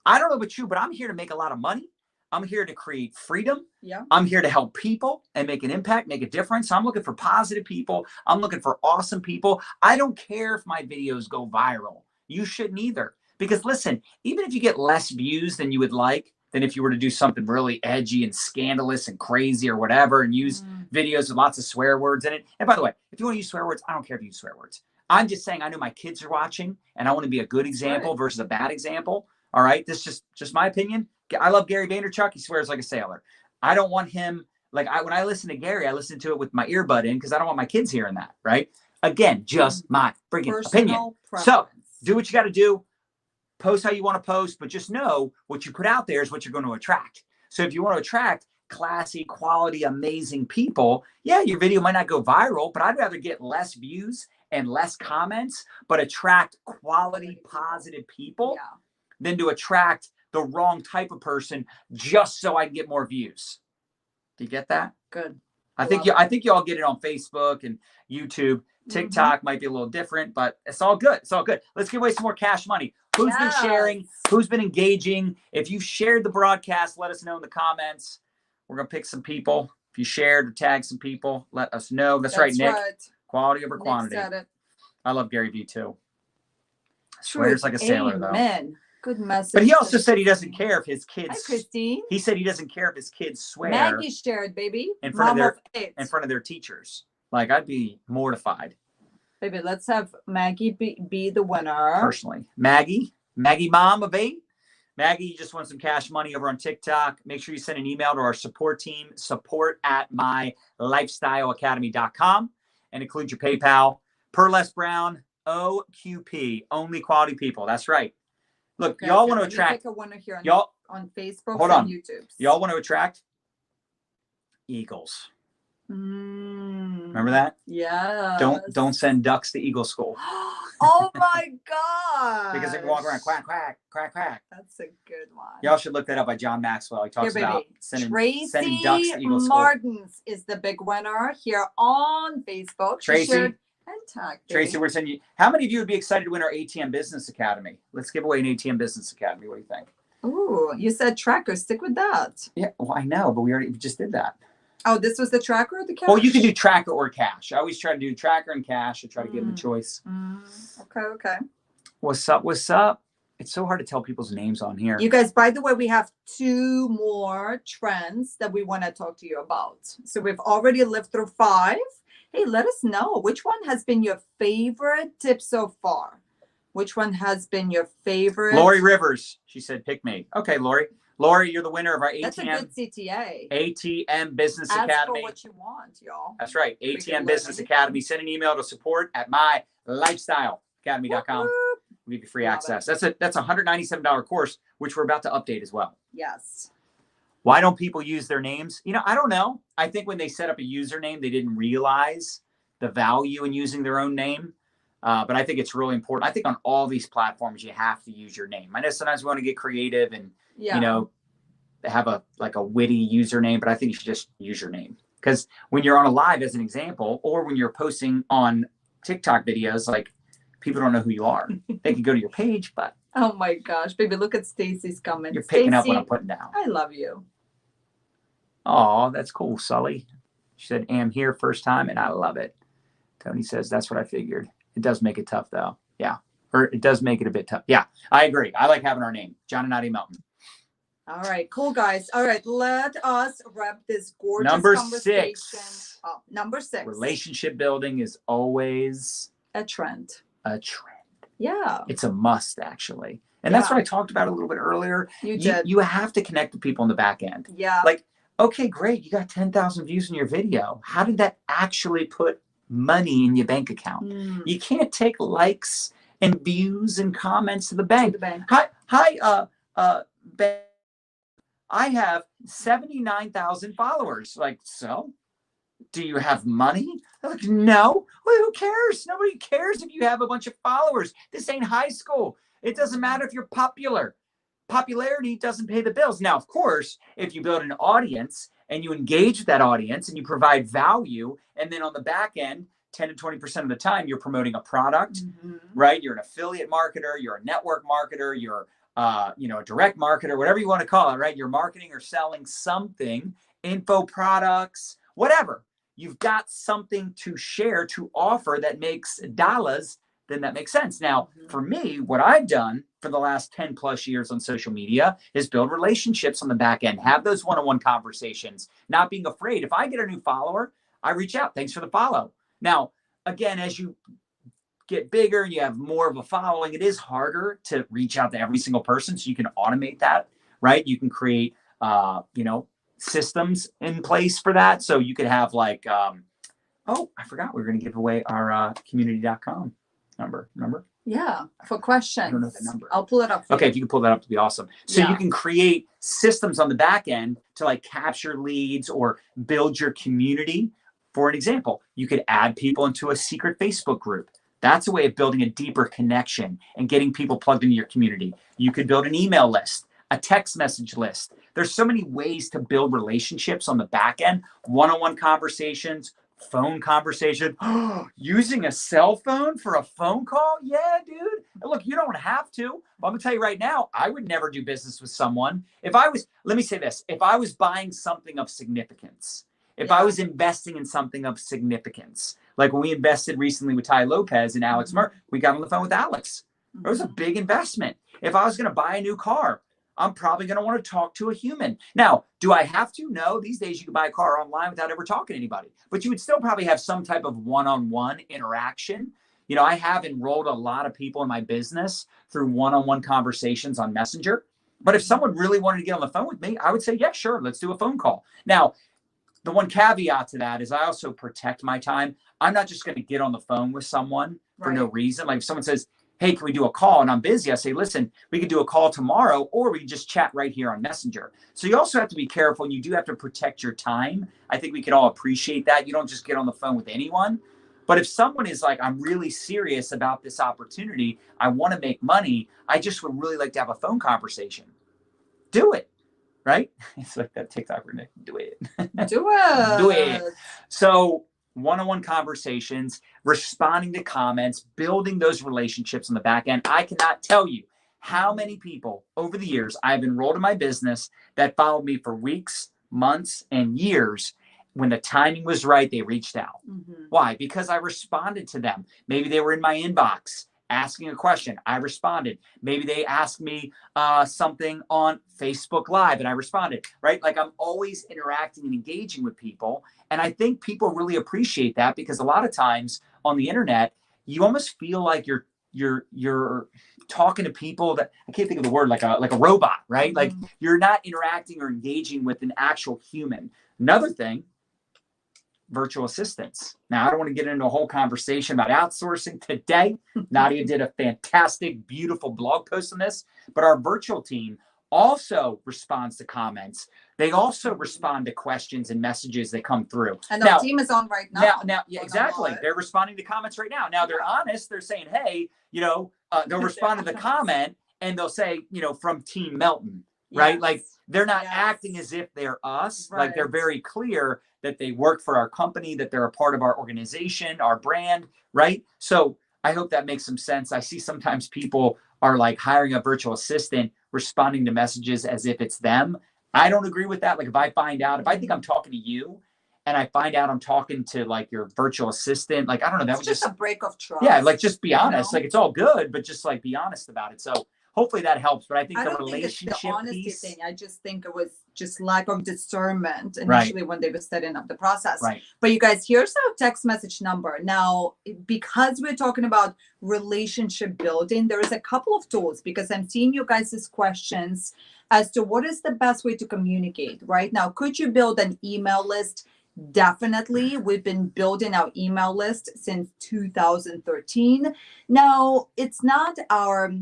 I don't know about you, but I'm here to make a lot of money. I'm here to create freedom. Yeah. I'm here to help people and make an impact, make a difference. I'm looking for positive people. I'm looking for awesome people. I don't care if my videos go viral. You shouldn't either. Because listen, even if you get less views than you would like, than if you were to do something really edgy and scandalous and crazy or whatever and use videos with lots of swear words in it. And by the way, if you want to use swear words, I don't care if you use swear words. I'm just saying I know my kids are watching and I want to be a good example versus a bad example. All right. This is just my opinion. I love Gary Vaynerchuk. He swears like a sailor. I don't want him, when I listen to Gary, I listen to it with my earbud in because I don't want my kids hearing that. Right. Again, just my freaking opinion. Preference. So do what you got to do. Post how you want to post, but just know what you put out there is what you're going to attract. So if you want to attract classy, quality, amazing people, your video might not go viral, but I'd rather get less views and less comments, but attract quality, positive people than to attract the wrong type of person just so I can get more views. Do you get that? Good. I think you all get it on Facebook and YouTube. TikTok might be a little different, but it's all good. It's all good. Let's give away some more cash money. Who's been sharing? Who's been engaging? If you shared the broadcast, let us know in the comments. We're going to pick some people. If you shared or tagged some people, let us know. That's right, Nick. Right. Quality over quantity. Nick said it. I love Gary Vee too. Swears like a sailor, though. Amen. Good message. But he also said he doesn't care if his kids. Hi, Christine. He said he doesn't care if his kids swear. Maggie shared, baby. In front of their teachers. Like, I'd be mortified. Baby, let's have Maggie be the winner. Personally. Maggie Mom of 8. Maggie, you just want some cash money over on TikTok. Make sure you send an email to our support team, support@mylifestyleacademy.com, and include your PayPal. Per Les Brown, OQP, only quality people. That's right. Look, y'all want to attract. Pick a winner here on Facebook and YouTube. Y'all want to attract eagles. Remember that? Yeah. Don't send ducks to Eagle School. Oh my god! Because they can walk around quack quack quack quack. That's a good one. Y'all should look that up by John Maxwell. He talks about sending ducks to Eagle School. Martins is the big winner here on Facebook. Tracy and tag Tracy, we're sending you. How many of you would be excited to win our ATM Business Academy? Let's give away an ATM Business Academy. What do you think? Ooh, you said tracker. Stick with that. Yeah, well, I know, but we just did that. Oh, this was the tracker or the cash? Well, you can do tracker or cash. I always try to do tracker and cash. I try to give them a choice. Okay. What's up? What's up? It's so hard to tell people's names on here. You guys, by the way, we have 2 more trends that we want to talk to you about. So we've already lived through 5. Hey, let us know which one has been your favorite tip so far. Which one has been your favorite? Lori Rivers. She said, pick me. Okay, Lori. Lori, you're the winner of our ATM. That's a good CTA. ATM Business Ask Academy. For what you want, y'all. That's right. ATM Business Academy. Send an email to support@mylifestyleacademy.com. We'll give you free access. That's a $197 course, which we're about to update as well. Yes. Why don't people use their names? I don't know. I think when they set up a username, they didn't realize the value in using their own name. But I think it's really important. I think on all these platforms, you have to use your name. I know sometimes we want to get creative and, have a witty username, but I think you should just use your name. Because when you're on a live, as an example, or when you're posting on TikTok videos, like, people don't know who you are. They can go to your page, but. Oh my gosh, baby, look at Stacy's comment. You're picking up what I'm putting down. I love you. Oh, that's cool, Sully. She said, am here first time, and I love it. Tony says, that's what I figured. It does make it tough, though. Yeah. Or it does make it a bit tough. Yeah, I agree. I like having our name, John and Nadya Melton. All right, cool, guys. All right, let us wrap this gorgeous Number conversation. 6. Oh, number 6. Relationship building is always a trend. Yeah. It's a must, actually. And that's what I talked about a little bit earlier. You did. You have to connect with people on the back end. Yeah. Like, okay, great. You got 10,000 views in your video. How did that actually put money in your bank account? You can't take likes and views and comments to the bank. Hi, Ben. I have 79,000 followers. Like, so? Do you have money? They're like, no. Well, who cares? Nobody cares if you have a bunch of followers. This ain't high school. It doesn't matter if you're popular. Popularity doesn't pay the bills. Now, of course, if you build an audience and you engage with that audience and you provide value, and then on the back end, 10 to 20% of the time, you're promoting a product, right? You're an affiliate marketer, you're a network marketer, you're a direct marketer, whatever you want to call it, right? You're marketing or selling something, info products, whatever. You've got something to share, to offer that makes dollars, then that makes sense. Now, for me, what I've done for the last 10 plus years on social media is build relationships on the back end, have those one-on-one conversations, not being afraid. If I get a new follower, I reach out. Thanks for the follow. Now, again, as you get bigger and you have more of a following, it is harder to reach out to every single person. So you can automate that, right? You can create, systems in place for that. So you could have like, I forgot we were going to give away our community.com number. Remember? Yeah. For questions. I don't know the number. I'll pull it up. Okay. If you can pull that up, it'd be awesome. So you can create systems on the back end to like capture leads or build your community. For an example, you could add people into a secret Facebook group. That's a way of building a deeper connection and getting people plugged into your community. You could build an email list, a text message list. There's so many ways to build relationships on the back end, one-on-one conversations, phone conversation, using a cell phone for a phone call. Yeah, dude. Look, you don't have to. But I'm gonna tell you right now, I would never do business with someone. Let me say this, if I was buying something of significance, if I was investing in something of significance, like when we invested recently with Ty Lopez and Alex Murr, we got on the phone with Alex. It was a big investment. If I was going to buy a new car, I'm probably going to want to talk to a human. Now, do I have to? No. These days you can buy a car online without ever talking to anybody. But you would still probably have some type of one-on-one interaction. I have enrolled a lot of people in my business through one-on-one conversations on Messenger. But if someone really wanted to get on the phone with me, I would say, yeah, sure, let's do a phone call. Now, the one caveat to that is I also protect my time. I'm not just going to get on the phone with someone for no reason. Like if someone says, hey, can we do a call? And I'm busy. I say, listen, we could do a call tomorrow, or we can just chat right here on Messenger. So you also have to be careful, and you do have to protect your time. I think we can all appreciate that. You don't just get on the phone with anyone. But if someone is like, I'm really serious about this opportunity, I want to make money, I just would really like to have a phone conversation. Do it, right? It's like that TikTok, Renee. Do it. Do it. Do it. So one-on-one conversations, responding to comments, building those relationships on the back end. I cannot tell you how many people over the years I've enrolled in my business that followed me for weeks, months, and years. When the timing was right, they reached out. Why? Because I responded to them. Maybe they were in my inbox asking a question. I responded. Maybe they asked me something on Facebook Live and I responded, right? Like I'm always interacting and engaging with people. And I think people really appreciate that, because a lot of times on the internet, you almost feel like you're talking to people that, I can't think of the word, like a robot, right? Like you're not interacting or engaging with an actual human. Another thing, virtual assistants. Now, I don't want to get into a whole conversation about outsourcing today. Nadya did a fantastic, beautiful blog post on this, but our virtual team also responds to comments. They also respond to questions and messages that come through. And our team is on right now. Yeah, exactly. They're responding to comments right now. Now, they're honest. They're saying, hey, they'll respond to the comment and they'll say, from Team Melton, right? Yes. Like they're not acting as if they're us. Right. Like they're very clear that they work for our company, that they're a part of our organization, our brand, right? So I hope that makes some sense. I see sometimes people are like hiring a virtual assistant, responding to messages as if it's them. I don't agree with that. Like if I think I'm talking to you and I find out I'm talking to like your virtual assistant, like, I don't know, that was just a break of trust. Yeah, like just be honest. Like it's all good, but just like be honest about it. So hopefully that helps. But I think the relationship the honesty piece thing. I just think it was just lack of discernment initially when they were setting up the process. Right. But you guys, here's our text message number. Now, because we're talking about relationship building, there is a couple of tools, because I'm seeing you guys' questions as to what is the best way to communicate right now. Could you build an email list? Definitely. We've been building our email list since 2013. Now, it's not our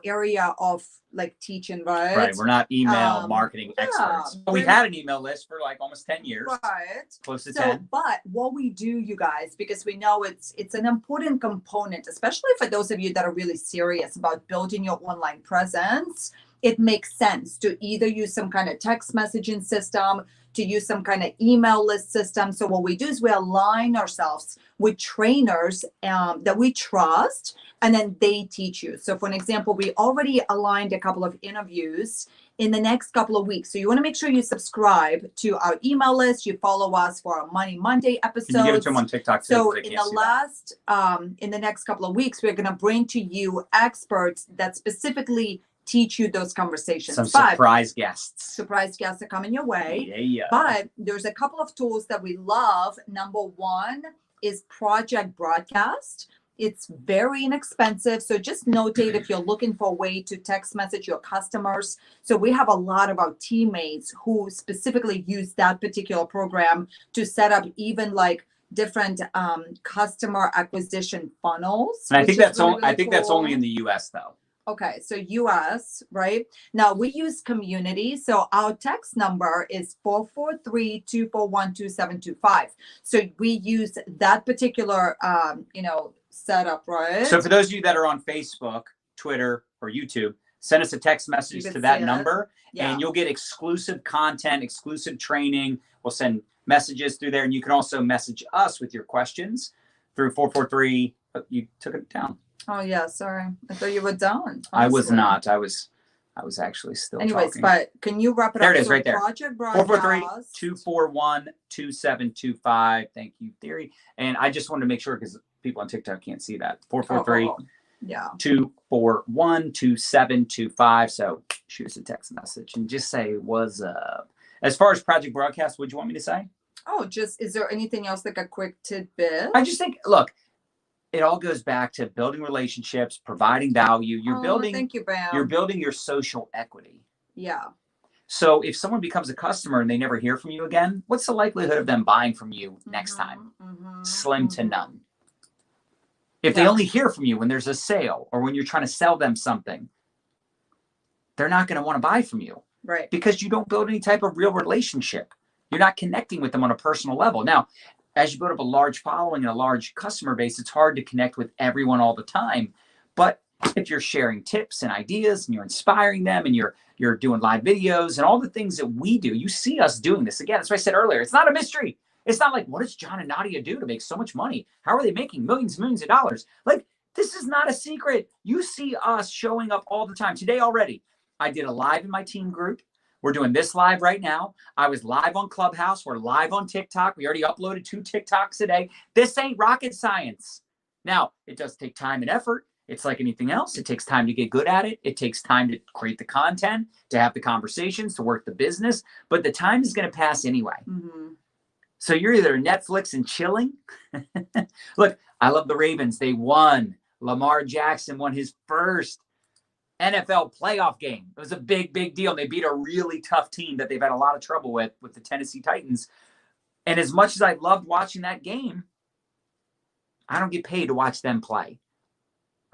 area of like teaching, right? Right. We're not email marketing experts. We've had an email list for like almost 10 years. Right. Close to 10. But what we do, you guys, because we know it's an important component, especially for those of you that are really serious about building your online presence, it makes sense to either use some kind of text messaging system, to use some kind of email list system. So what we do is we align ourselves with trainers that we trust, and then they teach you. So for an example, we already aligned a couple of interviews in the next couple of weeks. So you want to make sure you subscribe to our email list. You follow us for our Money Monday episodes. Can you give it to them on TikTok? So in the next couple of weeks, we're going to bring to you experts that specifically teach you those conversations. Some surprise guests. Surprise guests are coming your way. Yeah. But there's a couple of tools that we love. Number one is Project Broadcast. It's very inexpensive. So just notate if you're looking for a way to text message your customers. So we have a lot of our teammates who specifically use that particular program to set up even like different customer acquisition funnels. And I think that's that's only in the US though. Okay, so US, right? Now we use Community. So our text number is 443-241-2725. So we use that particular, setup, right? So for those of you that are on Facebook, Twitter, or YouTube, send us a text message to that number and you'll get exclusive content, exclusive training. We'll send messages through there, and you can also message us with your questions through 443. You took it down. Oh yeah, sorry. I thought you were done. Honestly. I was not. I was actually still talking. But can you wrap it up? There it is, right there. Project Broadcast. 443-241-2725. Thank you, Theory. And I just wanted to make sure, because people on TikTok can't see that. 443-241-2725. So shoot us a text message and just say, what's up? As far as Project Broadcast, what do you want me to say? Oh, is there anything else, like a quick tidbit? I just think, look, it all goes back to building relationships, providing value. You're building your social equity. Yeah. So if someone becomes a customer and they never hear from you again, what's the likelihood of them buying from you next time? Slim to none. If they only hear from you when there's a sale or when you're trying to sell them something, they're not going to want to buy from you. Right. Because you don't build any type of real relationship. You're not connecting with them on a personal level. Now, as you build up a large following and a large customer base, it's hard to connect with everyone all the time. But if you're sharing tips and ideas and you're inspiring them and you're doing live videos and all the things that we do, you see us doing this. Again, that's what I said earlier. It's not a mystery. It's not like, what does John and Nadya do to make so much money? How are they making millions and millions of dollars? Like, this is not a secret. You see us showing up all the time. Today already, I did a live in my team group. We're doing this live right now. I was live on Clubhouse. We're live on TikTok. We already uploaded 2 TikToks today. This ain't rocket science. Now, it does take time and effort. It's like anything else. It takes time to get good at it. It takes time to create the content, to have the conversations, to work the business. But the time is going to pass anyway. Mm-hmm. So you're either Netflix and chilling. Look, I love the Ravens. They won. Lamar Jackson won his first NFL playoff game. It was a big, big deal. And they beat a really tough team that they've had a lot of trouble with the Tennessee Titans. And as much as I loved watching that game, I don't get paid to watch them play,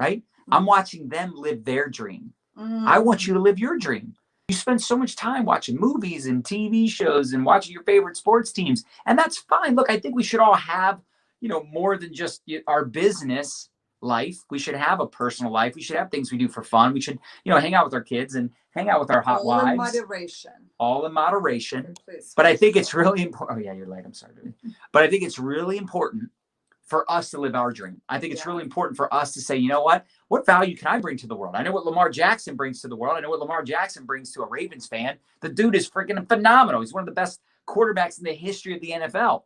right? I'm watching them live their dream. I want you to live your dream. You spend so much time watching movies and TV shows and watching your favorite sports teams. And that's fine. Look, I think we should all have, more than just our business life. We should have a personal life. We should have things we do for fun. We should, hang out with our kids and hang out with our hot wives. All in moderation. All in moderation. Please. But I think it's really important. Oh yeah, you're late. I'm sorry, baby. But I think it's really important for us to live our dream. I think it's really important for us to say, you know what value can I bring to the world? I know what Lamar Jackson brings to the world. I know what Lamar Jackson brings to a Ravens fan. The dude is freaking phenomenal. He's one of the best quarterbacks in the history of the NFL.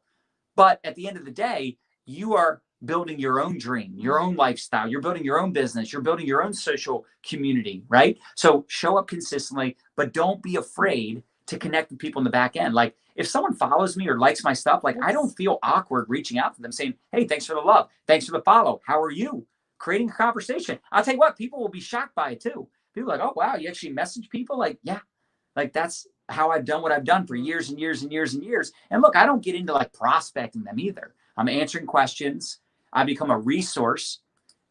But at the end of the day, you are building your own dream, your own lifestyle. You're building your own business. You're building your own social community, right? So show up consistently, but don't be afraid to connect with people in the back end. Like if someone follows me or likes my stuff, like I don't feel awkward reaching out to them saying, hey, thanks for the love. Thanks for the follow. How are you? Creating a conversation. I'll tell you what, people will be shocked by it too. People are like, oh, wow, you actually message people? Like, yeah, like that's how I've done what I've done for years and years and years and years. And look, I don't get into like prospecting them either. I'm answering questions. I become a resource.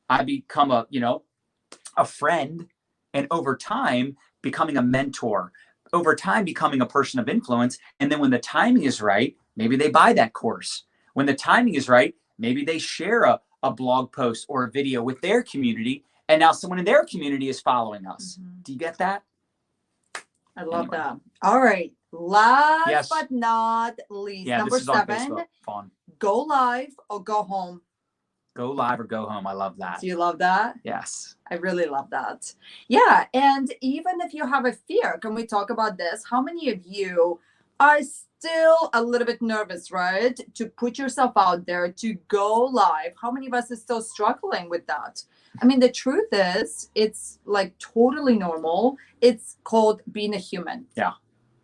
I become a friend. And over time, becoming a mentor. Over time, becoming a person of influence. And then when the timing is right, maybe they buy that course. When the timing is right, maybe they share a blog post or a video with their community. And now someone in their community is following us. Mm-hmm. Do you get that? I love that. All right. Last but not least, number 7, go live or go home. Go live or go home. I love that. Do you love that? Yes. I really love that. Yeah. And even if you have a fear, can we talk about this? How many of you are still a little bit nervous, right? To put yourself out there, to go live. How many of us are still struggling with that? I mean, the truth is, it's like totally normal. It's called being a human. Yeah.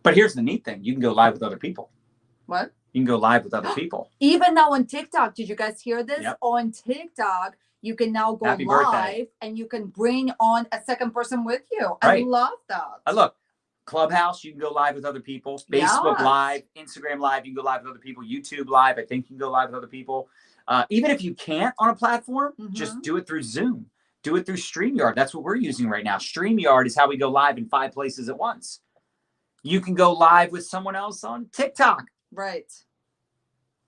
But here's the neat thing. You can go live with other people. What? You can go live with other people. Even now on TikTok, did you guys hear this? Yep. On TikTok, you can now go live and you can bring on a second person with you. Right. I love that. Look, Clubhouse, you can go live with other people. Facebook Live, Instagram Live, you can go live with other people. YouTube Live, I think you can go live with other people. Even if you can't on a platform, just do it through Zoom. Do it through StreamYard. That's what we're using right now. StreamYard is how we go live in 5 places at once. You can go live with someone else on TikTok. Right.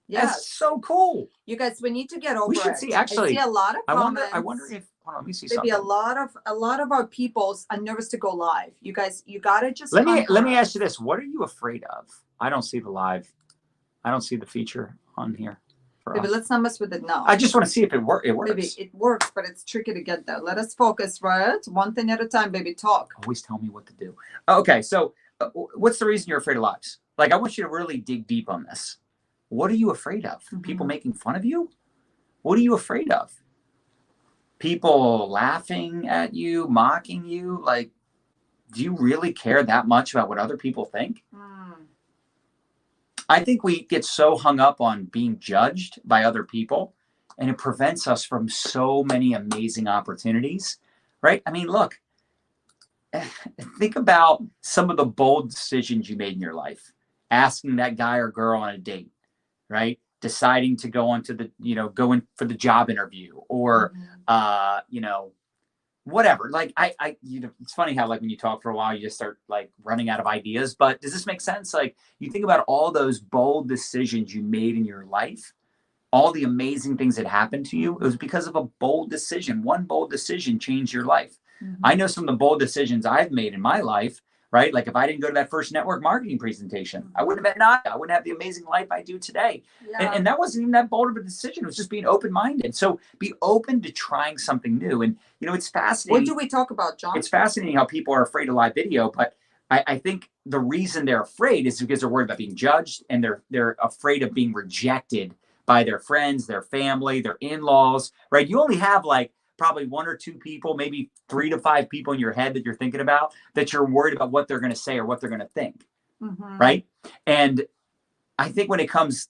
Yeah. That's so cool. You guys, we need to get over it. We should see, actually. I see a lot of comments. I wonder if, hold on, let me see maybe something. a lot of our peoples are nervous to go live. You guys, you got to just. Let me ask you this. What are you afraid of? I don't see the live. I don't see the feature on here. Maybe let's not mess with it now. I just want to see if it works. Maybe it works, but it's tricky to get there. Let us focus, right? One thing at a time, baby. Talk. Always tell me what to do. Okay, so what's the reason you're afraid of lives? Like, I want you to really dig deep on this. What are you afraid of? People making fun of you? What are you afraid of? People laughing at you, mocking you? Like, do you really care that much about what other people think? I think we get so hung up on being judged by other people, and it prevents us from so many amazing opportunities, right? I mean, look, think about some of the bold decisions you made in your life. Asking that guy or girl on a date, right? deciding to go onto the, go in for the job interview, or, whatever. Like it's funny how like when you talk for a while, you just start like running out of ideas. But does this make sense? Like you think about all those bold decisions you made in your life, all the amazing things that happened to you, it was because of a bold decision. One bold decision changed your life. I know some of the bold decisions I've made in my life, right? Like if I didn't go to that first network marketing presentation, I wouldn't have met Nadya. I wouldn't have the amazing life I do today. And that wasn't even that bold of a decision. It was just being open-minded. So be open to trying something new. And, it's fascinating. What do we talk about, John? It's fascinating how people are afraid of live video, but I think the reason they're afraid is because they're worried about being judged, and they're afraid of being rejected by their friends, their family, their in-laws, right? You only have like probably 1 or 2 people, maybe 3 to 5 people in your head that you're thinking about, that you're worried about what they're going to say or what they're going to think, right? And I think when it comes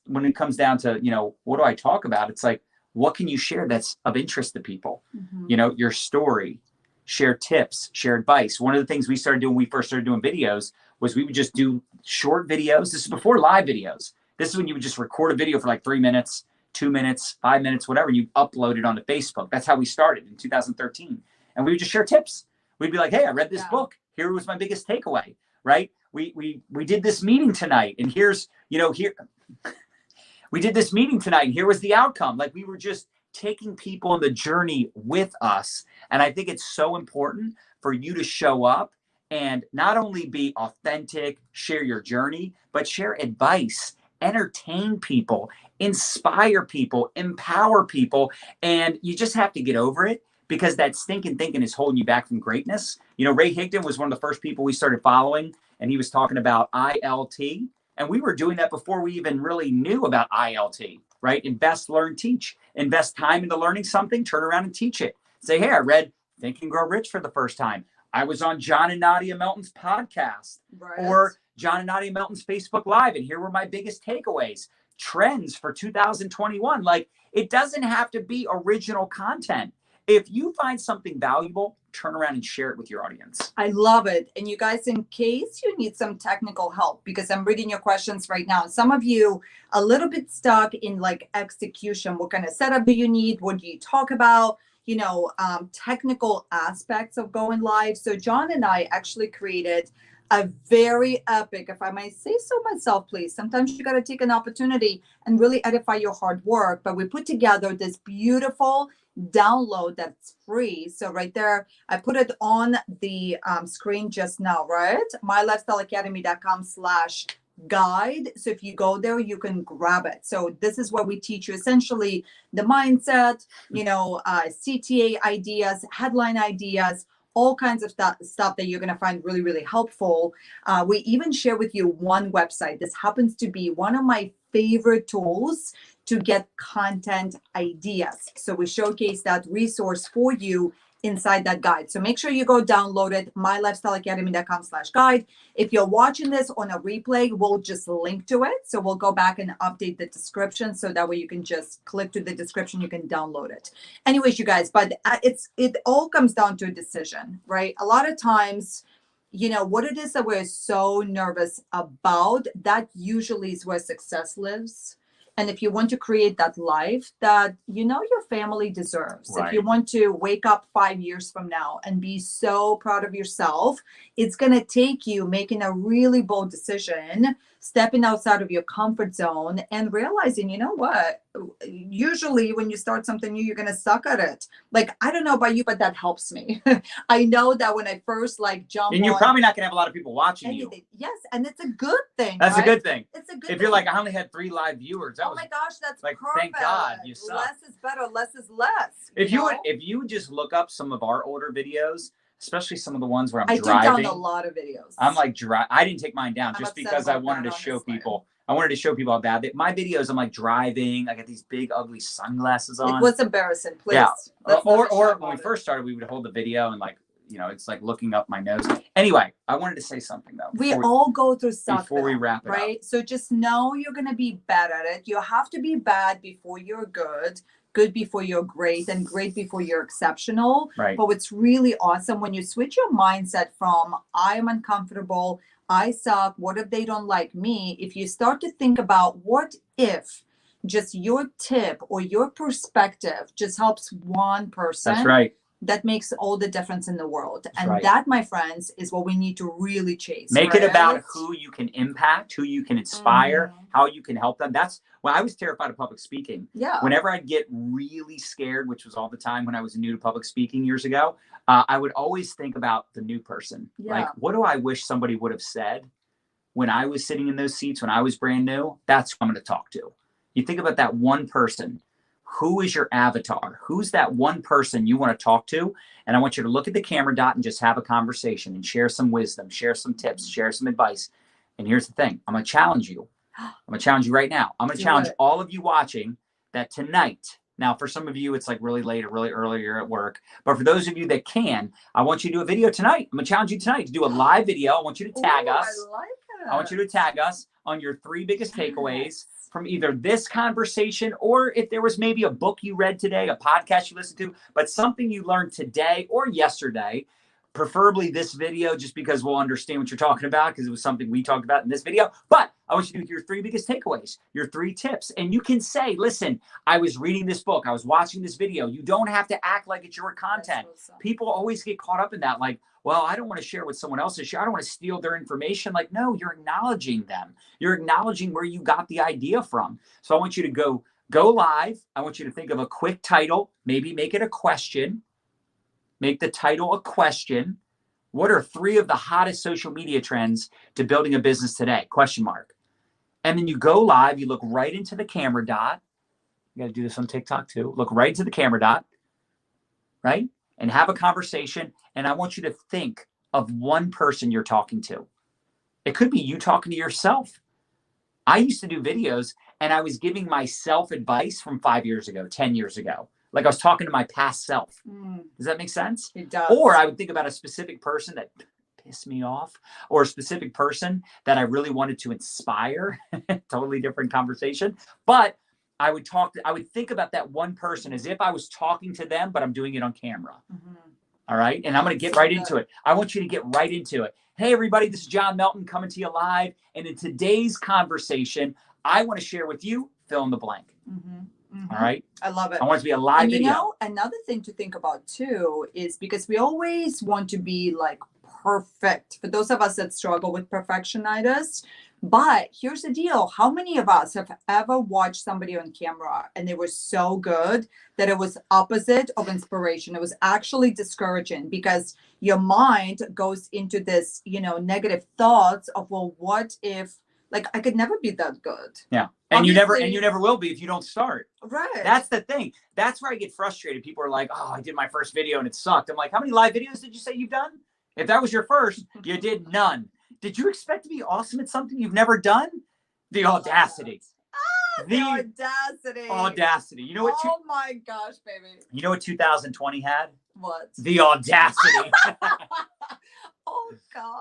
down to, what do I talk about? It's like, what can you share that's of interest to people? Your story, share tips, share advice. One of the things we started doing when we first started doing videos was we would just do short videos. This is before live videos. This is when you would just record a video for like 3 minutes, 2 minutes, 5 minutes, whatever. You upload it onto Facebook. That's how we started in 2013. And we would just share tips. We'd be like, hey, I read this book. Here was my biggest takeaway, right? We did this meeting tonight, and here's, here we did this meeting tonight, and here was the outcome. Like we were just taking people on the journey with us. And I think it's so important for you to show up and not only be authentic, share your journey, but share advice, entertain people, inspire people, empower people. And you just have to get over it, because that stinking thinking is holding you back from greatness. Ray Higdon was one of the first people we started following, and he was talking about ILT. And we were doing that before we even really knew about ILT, right? Invest, learn, teach. Invest time into learning something, turn around and teach it. Say, hey, I read Think and Grow Rich for the first time. I was on John and Nadya Melton's podcast, or John and Nadya Melton's Facebook Live, and here were my biggest takeaways. Trends for 2021. Like, it doesn't have to be original content. If you find something valuable, turn around and share it with your audience. I love it. And you guys, in case you need some technical help, because I'm reading your questions right now, some of you a little bit stuck in like execution. What kind of setup do you need? What do you talk about? Technical aspects of going live. So John and I actually created a very epic, if I might say so myself, please. Sometimes you got to take an opportunity and really edify your hard work. But we put together this beautiful download that's free. So right there, I put it on the screen just now, right? mylifestyleacademy.com/guide. So if you go there, you can grab it. So this is where we teach you essentially the mindset, CTA ideas, headline ideas, all kinds of stuff that you're going to find really, really helpful. We even share with you one website. This happens to be one of my favorite tools to get content ideas. So we showcase that resource for you inside that guide. So make sure you go download it, mylifestyleacademy.com/guide. If you're watching this on a replay, we'll just link to it. So we'll go back and update the description, so that way you can just click to the description, you can download it. Anyways, you guys, but it all comes down to a decision, right? A lot of times, what it is that we're so nervous about, that usually is where success lives. And if you want to create that life that your family deserves, right. If you want to wake up 5 years from now and be so proud of yourself, it's going to take you making a really bold decision, stepping outside of your comfort zone and realizing, usually when you start something new, you're going to suck at it. Like, I don't know about you, but that helps me. I know that when I first jump and you're probably not going to have a lot of people watching anything. you. Yes. And it's a good thing. That's right? a good thing. It's a good If thing. you're like, I only had 3 live viewers. Oh my gosh, that's like, perfect. thank God you suck. Less is better, less is less. If you would just look up some of our older videos, especially some of the ones where I'm driving. I took down a lot of videos. I'm like, I didn't take mine down just because I wanted to show people. I wanted to show people how bad my videos. I'm like driving. I got these big ugly sunglasses on. It was embarrassing. Please. Yeah. Or when we first started, we would hold the video and it's like looking up my nose. Anyway, I wanted to say something though. We all go through stuff before we wrap it up. Right? So just know you're going to be bad at it. You have to be bad before you're good before you're great, and great before you're exceptional. Right. But what's really awesome when you switch your mindset from I am uncomfortable, I suck, what if they don't like me? If you start to think about what if just your tip or your perspective just helps one person. That's right. That makes all the difference in the world. That's and right. that, my friends, is what we need to really chase. Make it about who you can impact, who you can inspire, how you can help them. That's when I was terrified of public speaking. Yeah. Whenever I'd get really scared, which was all the time when I was new to public speaking years ago, I would always think about the new person. Yeah. Like, what do I wish somebody would have said when I was sitting in those seats, when I was brand new? That's who I'm going to talk to. You think about that one person. Who is your avatar? Who's that one person you want to talk to? And I want you to look at the camera dot and just have a conversation and share some wisdom, share some tips, share some advice. And here's the thing. I'm going to challenge you. I'm going to challenge you right now. I'm going to challenge all of you watching that tonight. Now, for some of you, it's like really late or really early, you're at work. But for those of you that can, I want you to do a video tonight. I'm going to challenge you tonight to do a live video. I want you to tag us. I like it. I want you to tag us on your 3 biggest takeaways from either this conversation, or if there was maybe a book you read today, a podcast you listened to, but something you learned today or yesterday, preferably this video, just because we'll understand what you're talking about, because it was something we talked about in this video. But I want you to do your 3 biggest takeaways, your 3 tips. And you can say, listen, I was reading this book, I was watching this video. You don't have to act like it's your content. People always get caught up in that, like, well, I don't want to share what someone else is sharing. I don't want to steal their information. Like, no, you're acknowledging them. You're acknowledging where you got the idea from. So I want you to go live. I want you to think of a quick title, maybe make it a question. Make the title a question. What are 3 of the hottest social media trends to building a business today? Question mark. And then you go live. You look right into the camera dot. You got to do this on TikTok too. Look right into the camera dot, right? And have a conversation. And I want you to think of one person you're talking to. It could be you talking to yourself. I used to do videos and I was giving myself advice from 5 years ago, 10 years ago. Like I was talking to my past self. Does that make sense? It does. Or I would think about a specific person that pissed me off, or a specific person that I really wanted to inspire. Totally different conversation. But I would think about that one person as if I was talking to them, but I'm doing it on camera. All right. And I'm going to get right into it. I want you to get right into it. Hey, everybody, this is John Melton coming to you live. And in today's conversation, I want to share with you, fill in the blank. All right. I love it. I want it to be a live video. You know, another thing to think about too is because we always want to be like perfect for those of us that struggle with perfectionitis. But here's the deal. How many of us have ever watched somebody on camera and they were so good that it was opposite of inspiration? It was actually discouraging because your mind goes into this, negative thoughts of, well, what if, like, I could never be that good. Yeah. And you never will be if you don't start. Right. That's the thing. That's where I get frustrated. People are like, oh, I did my first video and it sucked. I'm like, how many live videos did you say you've done? If that was your first, you did none. Did you expect to be awesome at something you've never done? The audacity. The audacity. Audacity. You know what? Oh my gosh, baby. You know what 2020 had? What? The audacity. Oh gosh.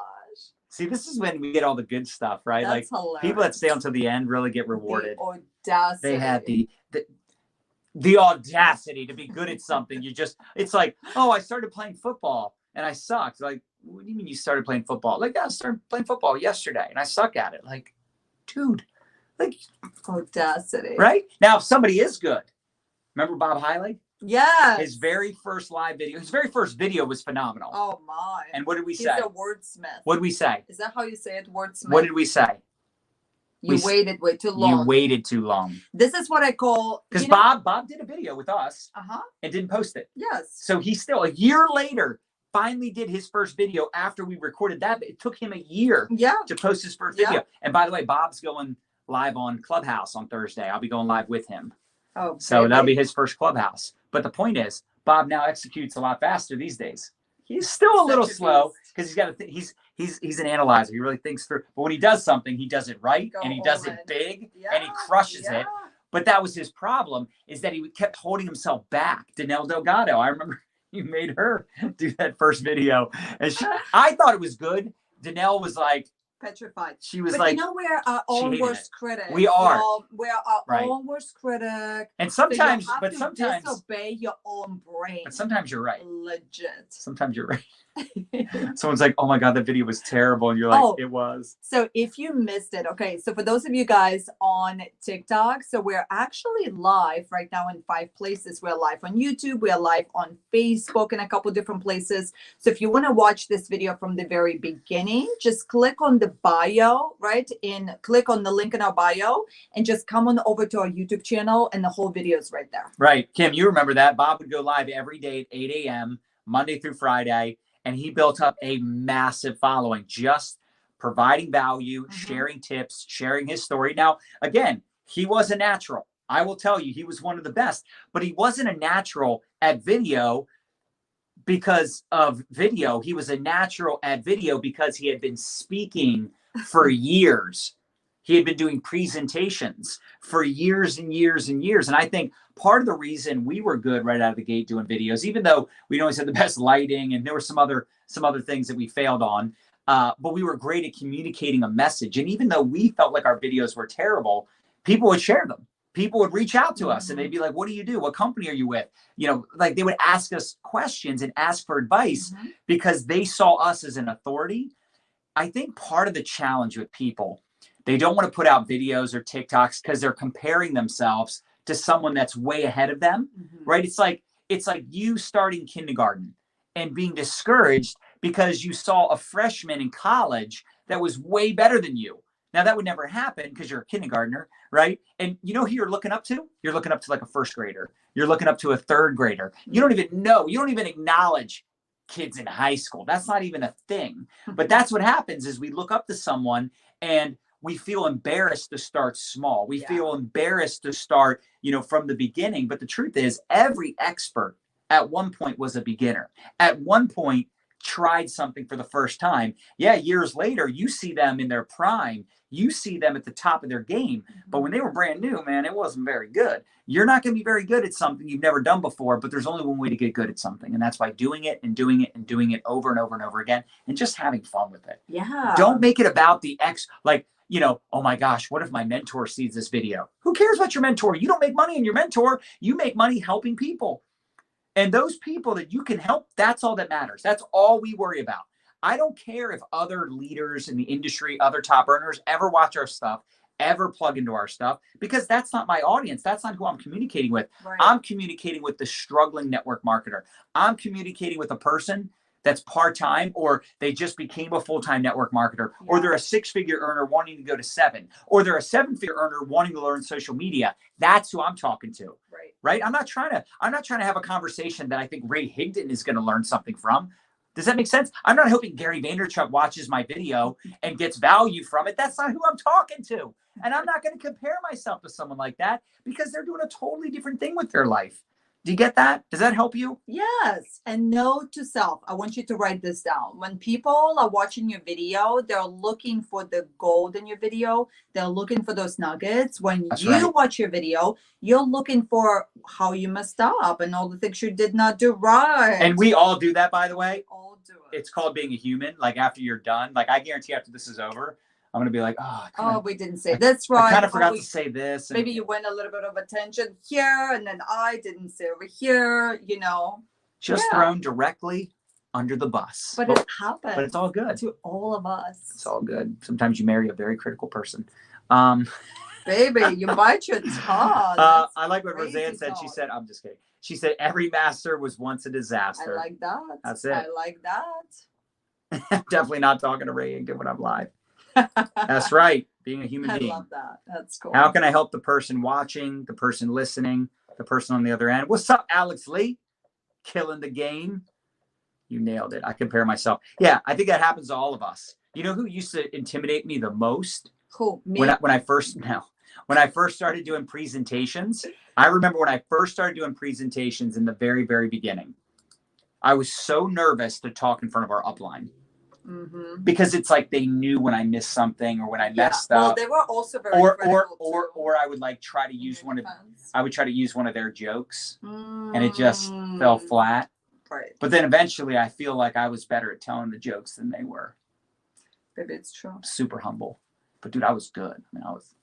See, this is when we get all the good stuff, right? That's like hilarious. People that stay until the end really get rewarded. The audacity. They had the audacity to be good at something. It's like, oh, I started playing football and I sucked. Like, what do you mean you started playing football? Like, I started playing football yesterday and I suck at it. Like, dude, like, audacity. Right? Now, if somebody is good, remember Bob Heilig? Yeah. His very first live video, his very first video was phenomenal. Oh my. And what did we say? He's a wordsmith. What did we say? Is that how you say it? Wordsmith. What did we say? You waited way too long. You waited too long. This is what I call, because Bob did a video with us and didn't post it. Yes. So he still, a year later, finally did his first video after we recorded that. It took him a year to post his first video. And by the way, Bob's going live on Clubhouse on Thursday. I'll be going live with him. Oh, so that'll be his first Clubhouse. But the point is, Bob now executes a lot faster these days. He's still a little slow because he's got to. He's an analyzer. He really thinks through. But when he does something, he does it right and he does it big and he crushes it. But that was his problem, is that he kept holding himself back. Danelle Delgado, I remember you made her do that first video, and I thought it was good. Danelle was like petrified. She was like, we're our own worst critic. We are. We're our own worst critic. And sometimes, so sometimes disobey your own brain. But sometimes you're right. Legit. Sometimes you're right. Someone's like, oh my God, that video was terrible. And you're like, it was. So if you missed it, okay. So for those of you guys on TikTok, so we're actually live right now in 5 places. We're live on YouTube. We're live on Facebook in a couple different places. So if you want to watch this video from the very beginning, just click on the bio, right? And click on the link in our bio and just come on over to our YouTube channel and the whole video is right there. Right. Kim, you remember that. Bob would go live every day at 8 a.m., Monday through Friday. And he built up a massive following, just providing value, sharing tips, sharing his story. Now, again, he was a natural. I will tell you, he was one of the best, but he wasn't a natural at video because of video. He was a natural at video because he had been speaking for years. He had been doing presentations for years and years and years. And I think part of the reason we were good right out of the gate doing videos, even though we always had the best lighting and there were some other things that we failed on, but we were great at communicating a message. And even though we felt like our videos were terrible, people would share them. People would reach out to us and they'd be like, what do you do? What company are you with? You know, like they would ask us questions and ask for advice because they saw us as an authority. I think part of the challenge with people, they don't want to put out videos or TikToks because they're comparing themselves to someone that's way ahead of them, right? It's like you starting kindergarten and being discouraged because you saw a freshman in college that was way better than you. Now that would never happen because you're a kindergartner, right? And you know who you're looking up to? You're looking up to like a first grader. You're looking up to a third grader. You don't even know. You don't even acknowledge kids in high school. That's not even a thing. But that's what happens is we look up to someone and we feel embarrassed to start small. We feel embarrassed to start, you know, from the beginning. But the truth is every expert at one point was a beginner. At one point tried something for the first time. Yeah, years later, you see them in their prime. You see them at the top of their game. But when they were brand new, man, it wasn't very good. You're not going to be very good at something you've never done before, but there's only one way to get good at something. And that's by doing it and doing it and doing it over and over and over again and just having fun with it. Yeah. Don't make it about the like, you know, oh my gosh, what if my mentor sees this video? Who cares about your mentor? You don't make money in your mentor. You make money helping people. And those people that you can help, that's all that matters. That's all we worry about. I don't care if other leaders in the industry, other top earners ever watch our stuff, ever plug into our stuff, because that's not my audience. That's not who I'm communicating with. Right. I'm communicating with the struggling network marketer. I'm communicating with a person that's part-time, or they just became a full-time network marketer, or they're a 6-figure earner wanting to go to 7, or they're a 7-figure earner wanting to learn social media. That's who I'm talking to. Right? I'm not trying to have a conversation that I think Ray Higdon is going to learn something from. Does that make sense? I'm not hoping Gary Vaynerchuk watches my video and gets value from it. That's not who I'm talking to. And I'm not going to compare myself to someone like that because they're doing a totally different thing with their life. Do you get that? Does that help you? Yes. And note to self, I want you to write this down. When people are watching your video, they're looking for the gold in your video. They're looking for those nuggets. When you watch your video, you're looking for how you messed up and all the things you did not do right. And we all do that, by the way. All do it. It's called being a human. Like after you're done, like I guarantee after this is over, I'm going to be like, we didn't say that's right. I kind of forgot to say this. Maybe you went a little bit of attention here and then I didn't say over here, you know. Just thrown directly under the bus. But it happens. But it's all good. To all of us. It's all good. Sometimes you marry a very critical person. Baby, you bite your tongue. I like what Roseanne said. She said, I'm just kidding. She said, every master was once a disaster. I like that. That's it. I like that. I'm definitely not talking to Ray Higdon when I'm live. That's right. Being a human being. I love that. That's cool. How can I help the person watching, the person listening, the person on the other end? What's up, Alex Lee? Killing the game. You nailed it. I compare myself. Yeah, I think that happens to all of us. You know who used to intimidate me the most? Who? Me? When I first started doing presentations. I remember when I first started doing presentations in the very, very beginning. I was so nervous to talk in front of our upline. Because it's like they knew when I missed something or when I messed up. Well, they were also very or I would like try to use one of their jokes and it just fell flat. Right. But then eventually I feel like I was better at telling the jokes than they were. Maybe it's true. Super humble. But dude, I was good. I mean, I was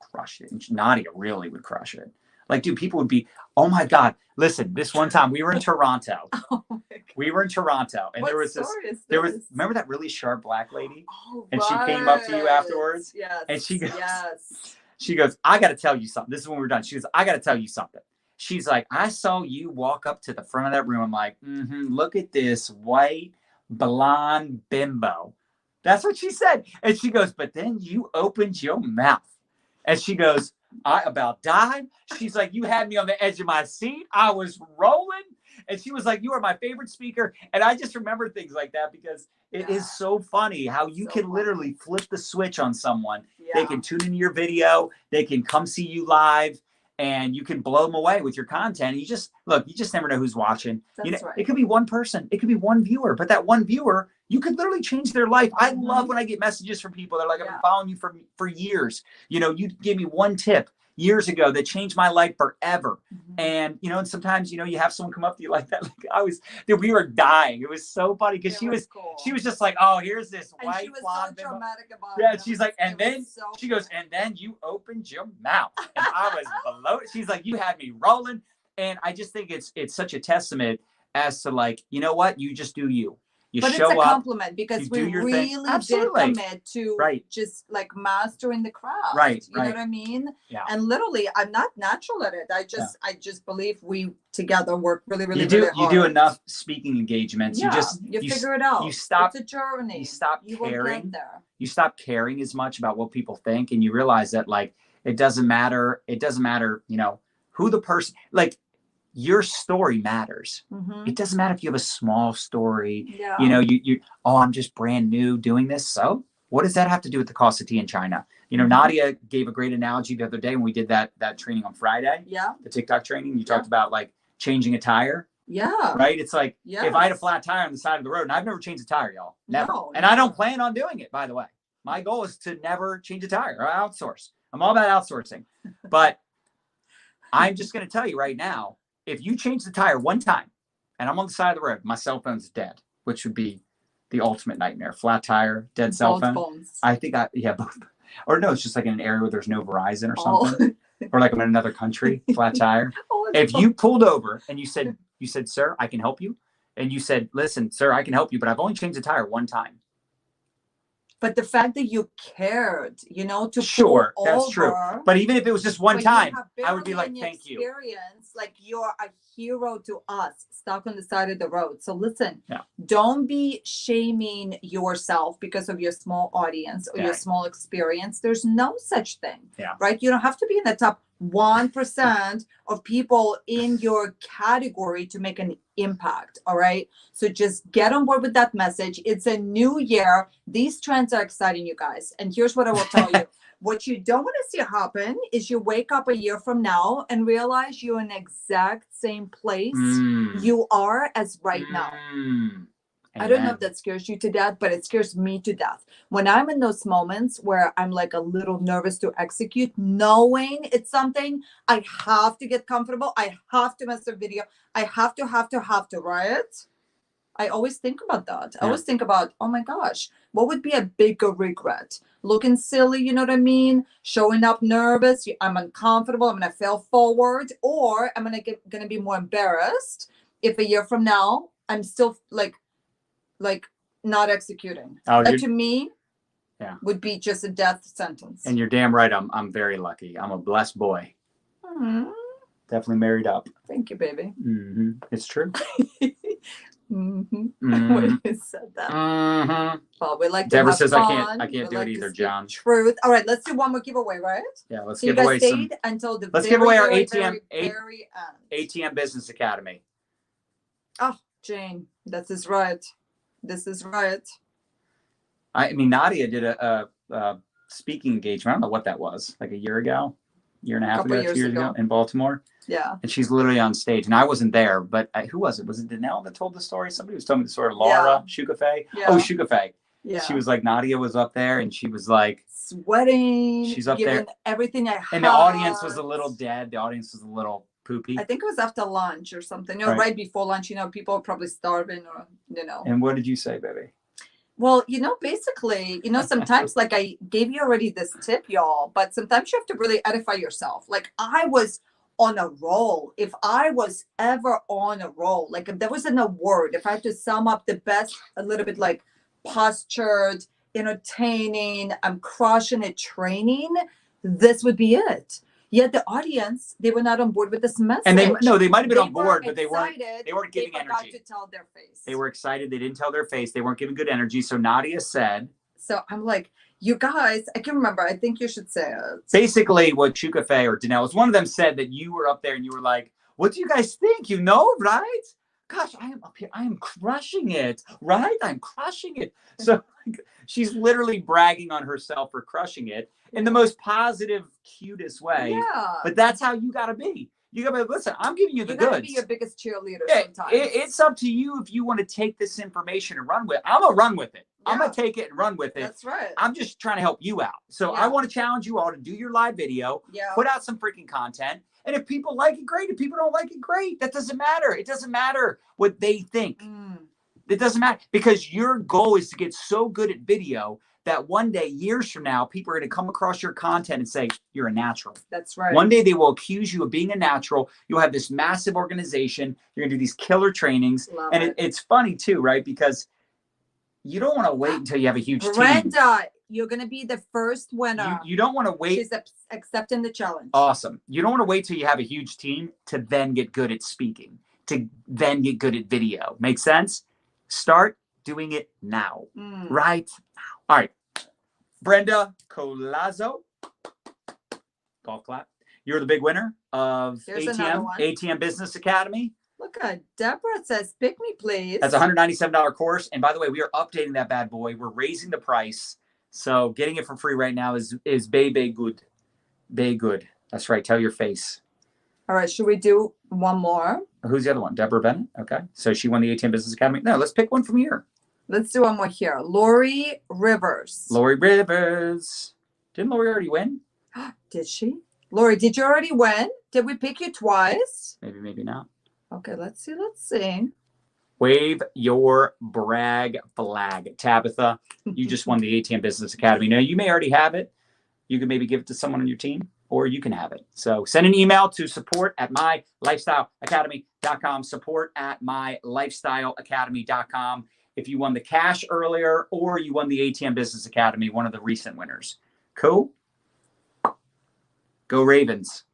crush it. And Nadya really would crush it. Like, dude, people would be, oh my God. Listen, this one time we were in Toronto. Oh my God. We were in Toronto, and What there was story is there was, this? remember that really sharp black lady? Oh, And she came up to you afterwards? Yes. And she goes, yes. she goes, I got to tell you something. This is when we're done. She goes, I got to tell you something. She's like, I saw you walk up to the front of that room. I'm like, look at this white blonde bimbo. That's what she said. And she goes, but then you opened your mouth. And she goes, I about died. She's like, you had me on the edge of my seat. I was rolling. And she was like, you are my favorite speaker. And I just remember things like that because it is so funny how you can literally flip the switch on someone. They can tune into your video. They can come see you live. And you can blow them away with your content. You just never know who's watching. That's right. It could be one person, it could be one viewer, but that one viewer, you could literally change their life. I love when I get messages from people that are like, I've been following you for years. You know, you gave me one tip years ago that changed my life forever. And, you know, and sometimes, you know, you have someone come up to you like that. Like we were dying. It was so funny because she was just like, oh, here's this white. And she was so dramatic about it. Yeah, she's like, and then she goes, and then you opened your mouth. And I was below it. She's like, you had me rolling. And I just think it's such a testament as to like, you know what? You just do you. But show it's a up, compliment because we really did commit to just like mastering the craft. Right. You know what I mean? Yeah. And literally, I'm not natural at it. I just believe we together work really hard. You do enough speaking engagements. Yeah, you figure it out. You stop. It's a journey. You stop you caring. Will get there. You stop caring as much about what people think, and you realize that like it doesn't matter. It doesn't matter. You know who the person like. Your story matters. It doesn't matter if you have a small story. Yeah. You know, you I'm just brand new doing this. So what does that have to do with the cost of tea in China? You know, Nadya gave a great analogy the other day when we did that training on Friday. Yeah. The TikTok training. You talked about like changing a tire. Yeah. Right. It's like if I had a flat tire on the side of the road, and I've never changed a tire, y'all. Never. No, and I don't plan on doing it, by the way. My goal is to never change a tire or outsource. I'm all about outsourcing. But I'm just going to tell you right now, if you change the tire one time and I'm on the side of the road, my cell phone's dead, which would be the ultimate nightmare. Flat tire, dead cell phone. Phones. I think both. Or no, it's just like in an area where there's no Verizon or something. Or like I'm in another country, flat tire. If you pulled over and you said, sir, I can help you. And you said, listen, sir, I can help you, but I've only changed the tire one time. But the fact that you cared, you know, to sure, pull that's over, true. But even if it was just one time, I would be like, thank you. Like you're a hero to us, stuck on the side of the road. So listen, don't be shaming yourself because of your small audience or your small experience. There's no such thing, right? You don't have to be in the top 1% of people in your category to make an impact. All right. So just get on board with that message. It's a new year. These trends are exciting, you guys. And here's what I will tell you. What you don't want to see happen is you wake up a year from now and realize you're in the exact same place you are as right now. I don't know if that scares you to death, but it scares me to death. When I'm in those moments where I'm like a little nervous to execute, knowing it's something, I have to get comfortable. I have to mess the video. I have to, right? I always think about that. I always think about, oh my gosh, what would be a bigger regret? Looking silly, you know what I mean? Showing up nervous, I'm uncomfortable, I'm going to fail forward, or I'm going to be more embarrassed if a year from now, I'm still like not executing. That to me would be just a death sentence. And you're damn right. I'm very lucky. I'm a blessed boy. Definitely married up. Thank you, baby. It's true. When you said that. Well, we like to Deborah have says fun. I can't do it either, John. Truth. All right, let's do one more giveaway, right? Yeah, let's so give away some. You guys stayed until the let's give away our very, ATM very end. ATM Business Academy. Oh, Jane, this is right. I mean, Nadya did a speaking engagement. I don't know what that was, like a year ago, year and a half ago, 2 years ago in Baltimore. Yeah. And she's literally on stage, and I wasn't there, but who was it? Was it Danelle that told the story? Somebody was telling me the story. Laura Shukafe. Yeah. Oh, Shukafe. Yeah. She was like, Nadya was up there, and she was like sweating. She's up there. Everything I had. And the audience was a little dead. The audience was a little poopy. I think it was after lunch or something. You know, right before lunch. You know, people are probably starving, or you know. And what did you say, baby? Well, you know, basically, you know, sometimes like I gave you already this tip, y'all, but sometimes you have to really edify yourself. Like I was on a roll. If I was ever on a roll, like if there was an award, if I had to sum up the best, a little bit like postured, entertaining, I'm crushing it training, this would be it. Yet the audience, they were not on board with this message. And they might have been on board, but they weren't giving they energy. to tell their face. They were excited. They didn't tell their face. They weren't giving good energy. So Nadya said. So I'm like, you guys, I can remember. I think you should say it. Basically, what Chukafe or Danelle, one of them said that you were up there and you were like, what do you guys think? You know, right? Gosh, I am up here. I am crushing it, right? I'm crushing it. So she's literally bragging on herself for crushing it in the most positive, cutest way. Yeah. But that's how you got to be. You got to be, listen, I'm giving you the goods. You got to be your biggest cheerleader sometimes. It's up to you if you want to take this information and run with it. I'm going to run with it. Yeah. I'm going to take it and run with it. That's right. I'm just trying to help you out. So I want to challenge you all to do your live video, put out some freaking content. And if people like it, great. If people don't like it, great. That doesn't matter. It doesn't matter what they think. It doesn't matter because your goal is to get so good at video that one day, years from now, people are going to come across your content and say, you're a natural. That's right. One day they will accuse you of being a natural. You'll have this massive organization. You're going to do these killer trainings. And it's funny too, right? Because you don't want to wait until you have a huge team. Brenda, you're going to be the first winner. You don't want to wait. She's accepting the challenge. Awesome. You don't want to wait till you have a huge team to then get good at speaking, to then get good at video. Make sense? Start doing it now. Right now. All right. Brenda Colazzo. Golf clap. You're the big winner of ATM Business Academy. Look at Deborah says, pick me, please. That's a $197 course. And by the way, we are updating that bad boy. We're raising the price. So getting it for free right now is bay good. Bay good. That's right. Tell your face. All right. Should we do one more? Who's the other one? Deborah Bennett. Okay. So she won the ATM Business Academy. No, let's pick one from here. Let's do one more here. Lori Rivers. Lori Rivers. Didn't Lori already win? Did she? Lori, did you already win? Did we pick you twice? Maybe not. Okay, let's see. Let's see. Wave your brag flag. Tabitha, you just won the ATM Business Academy. Now, you may already have it. You can maybe give it to someone on your team, or you can have it. So send an email to support@mylifestyleacademy.com, support@mylifestyleacademy.com. If you won the cash earlier or you won the ATM Business Academy, one of the recent winners. Cool? Go Ravens.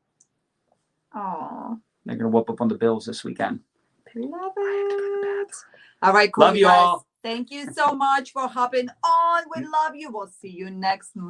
Aw. They're going to whoop up on the Bills this weekend. Love it. All right, cool. Love you all. Thank you so much for hopping on. We love you. We'll see you next month.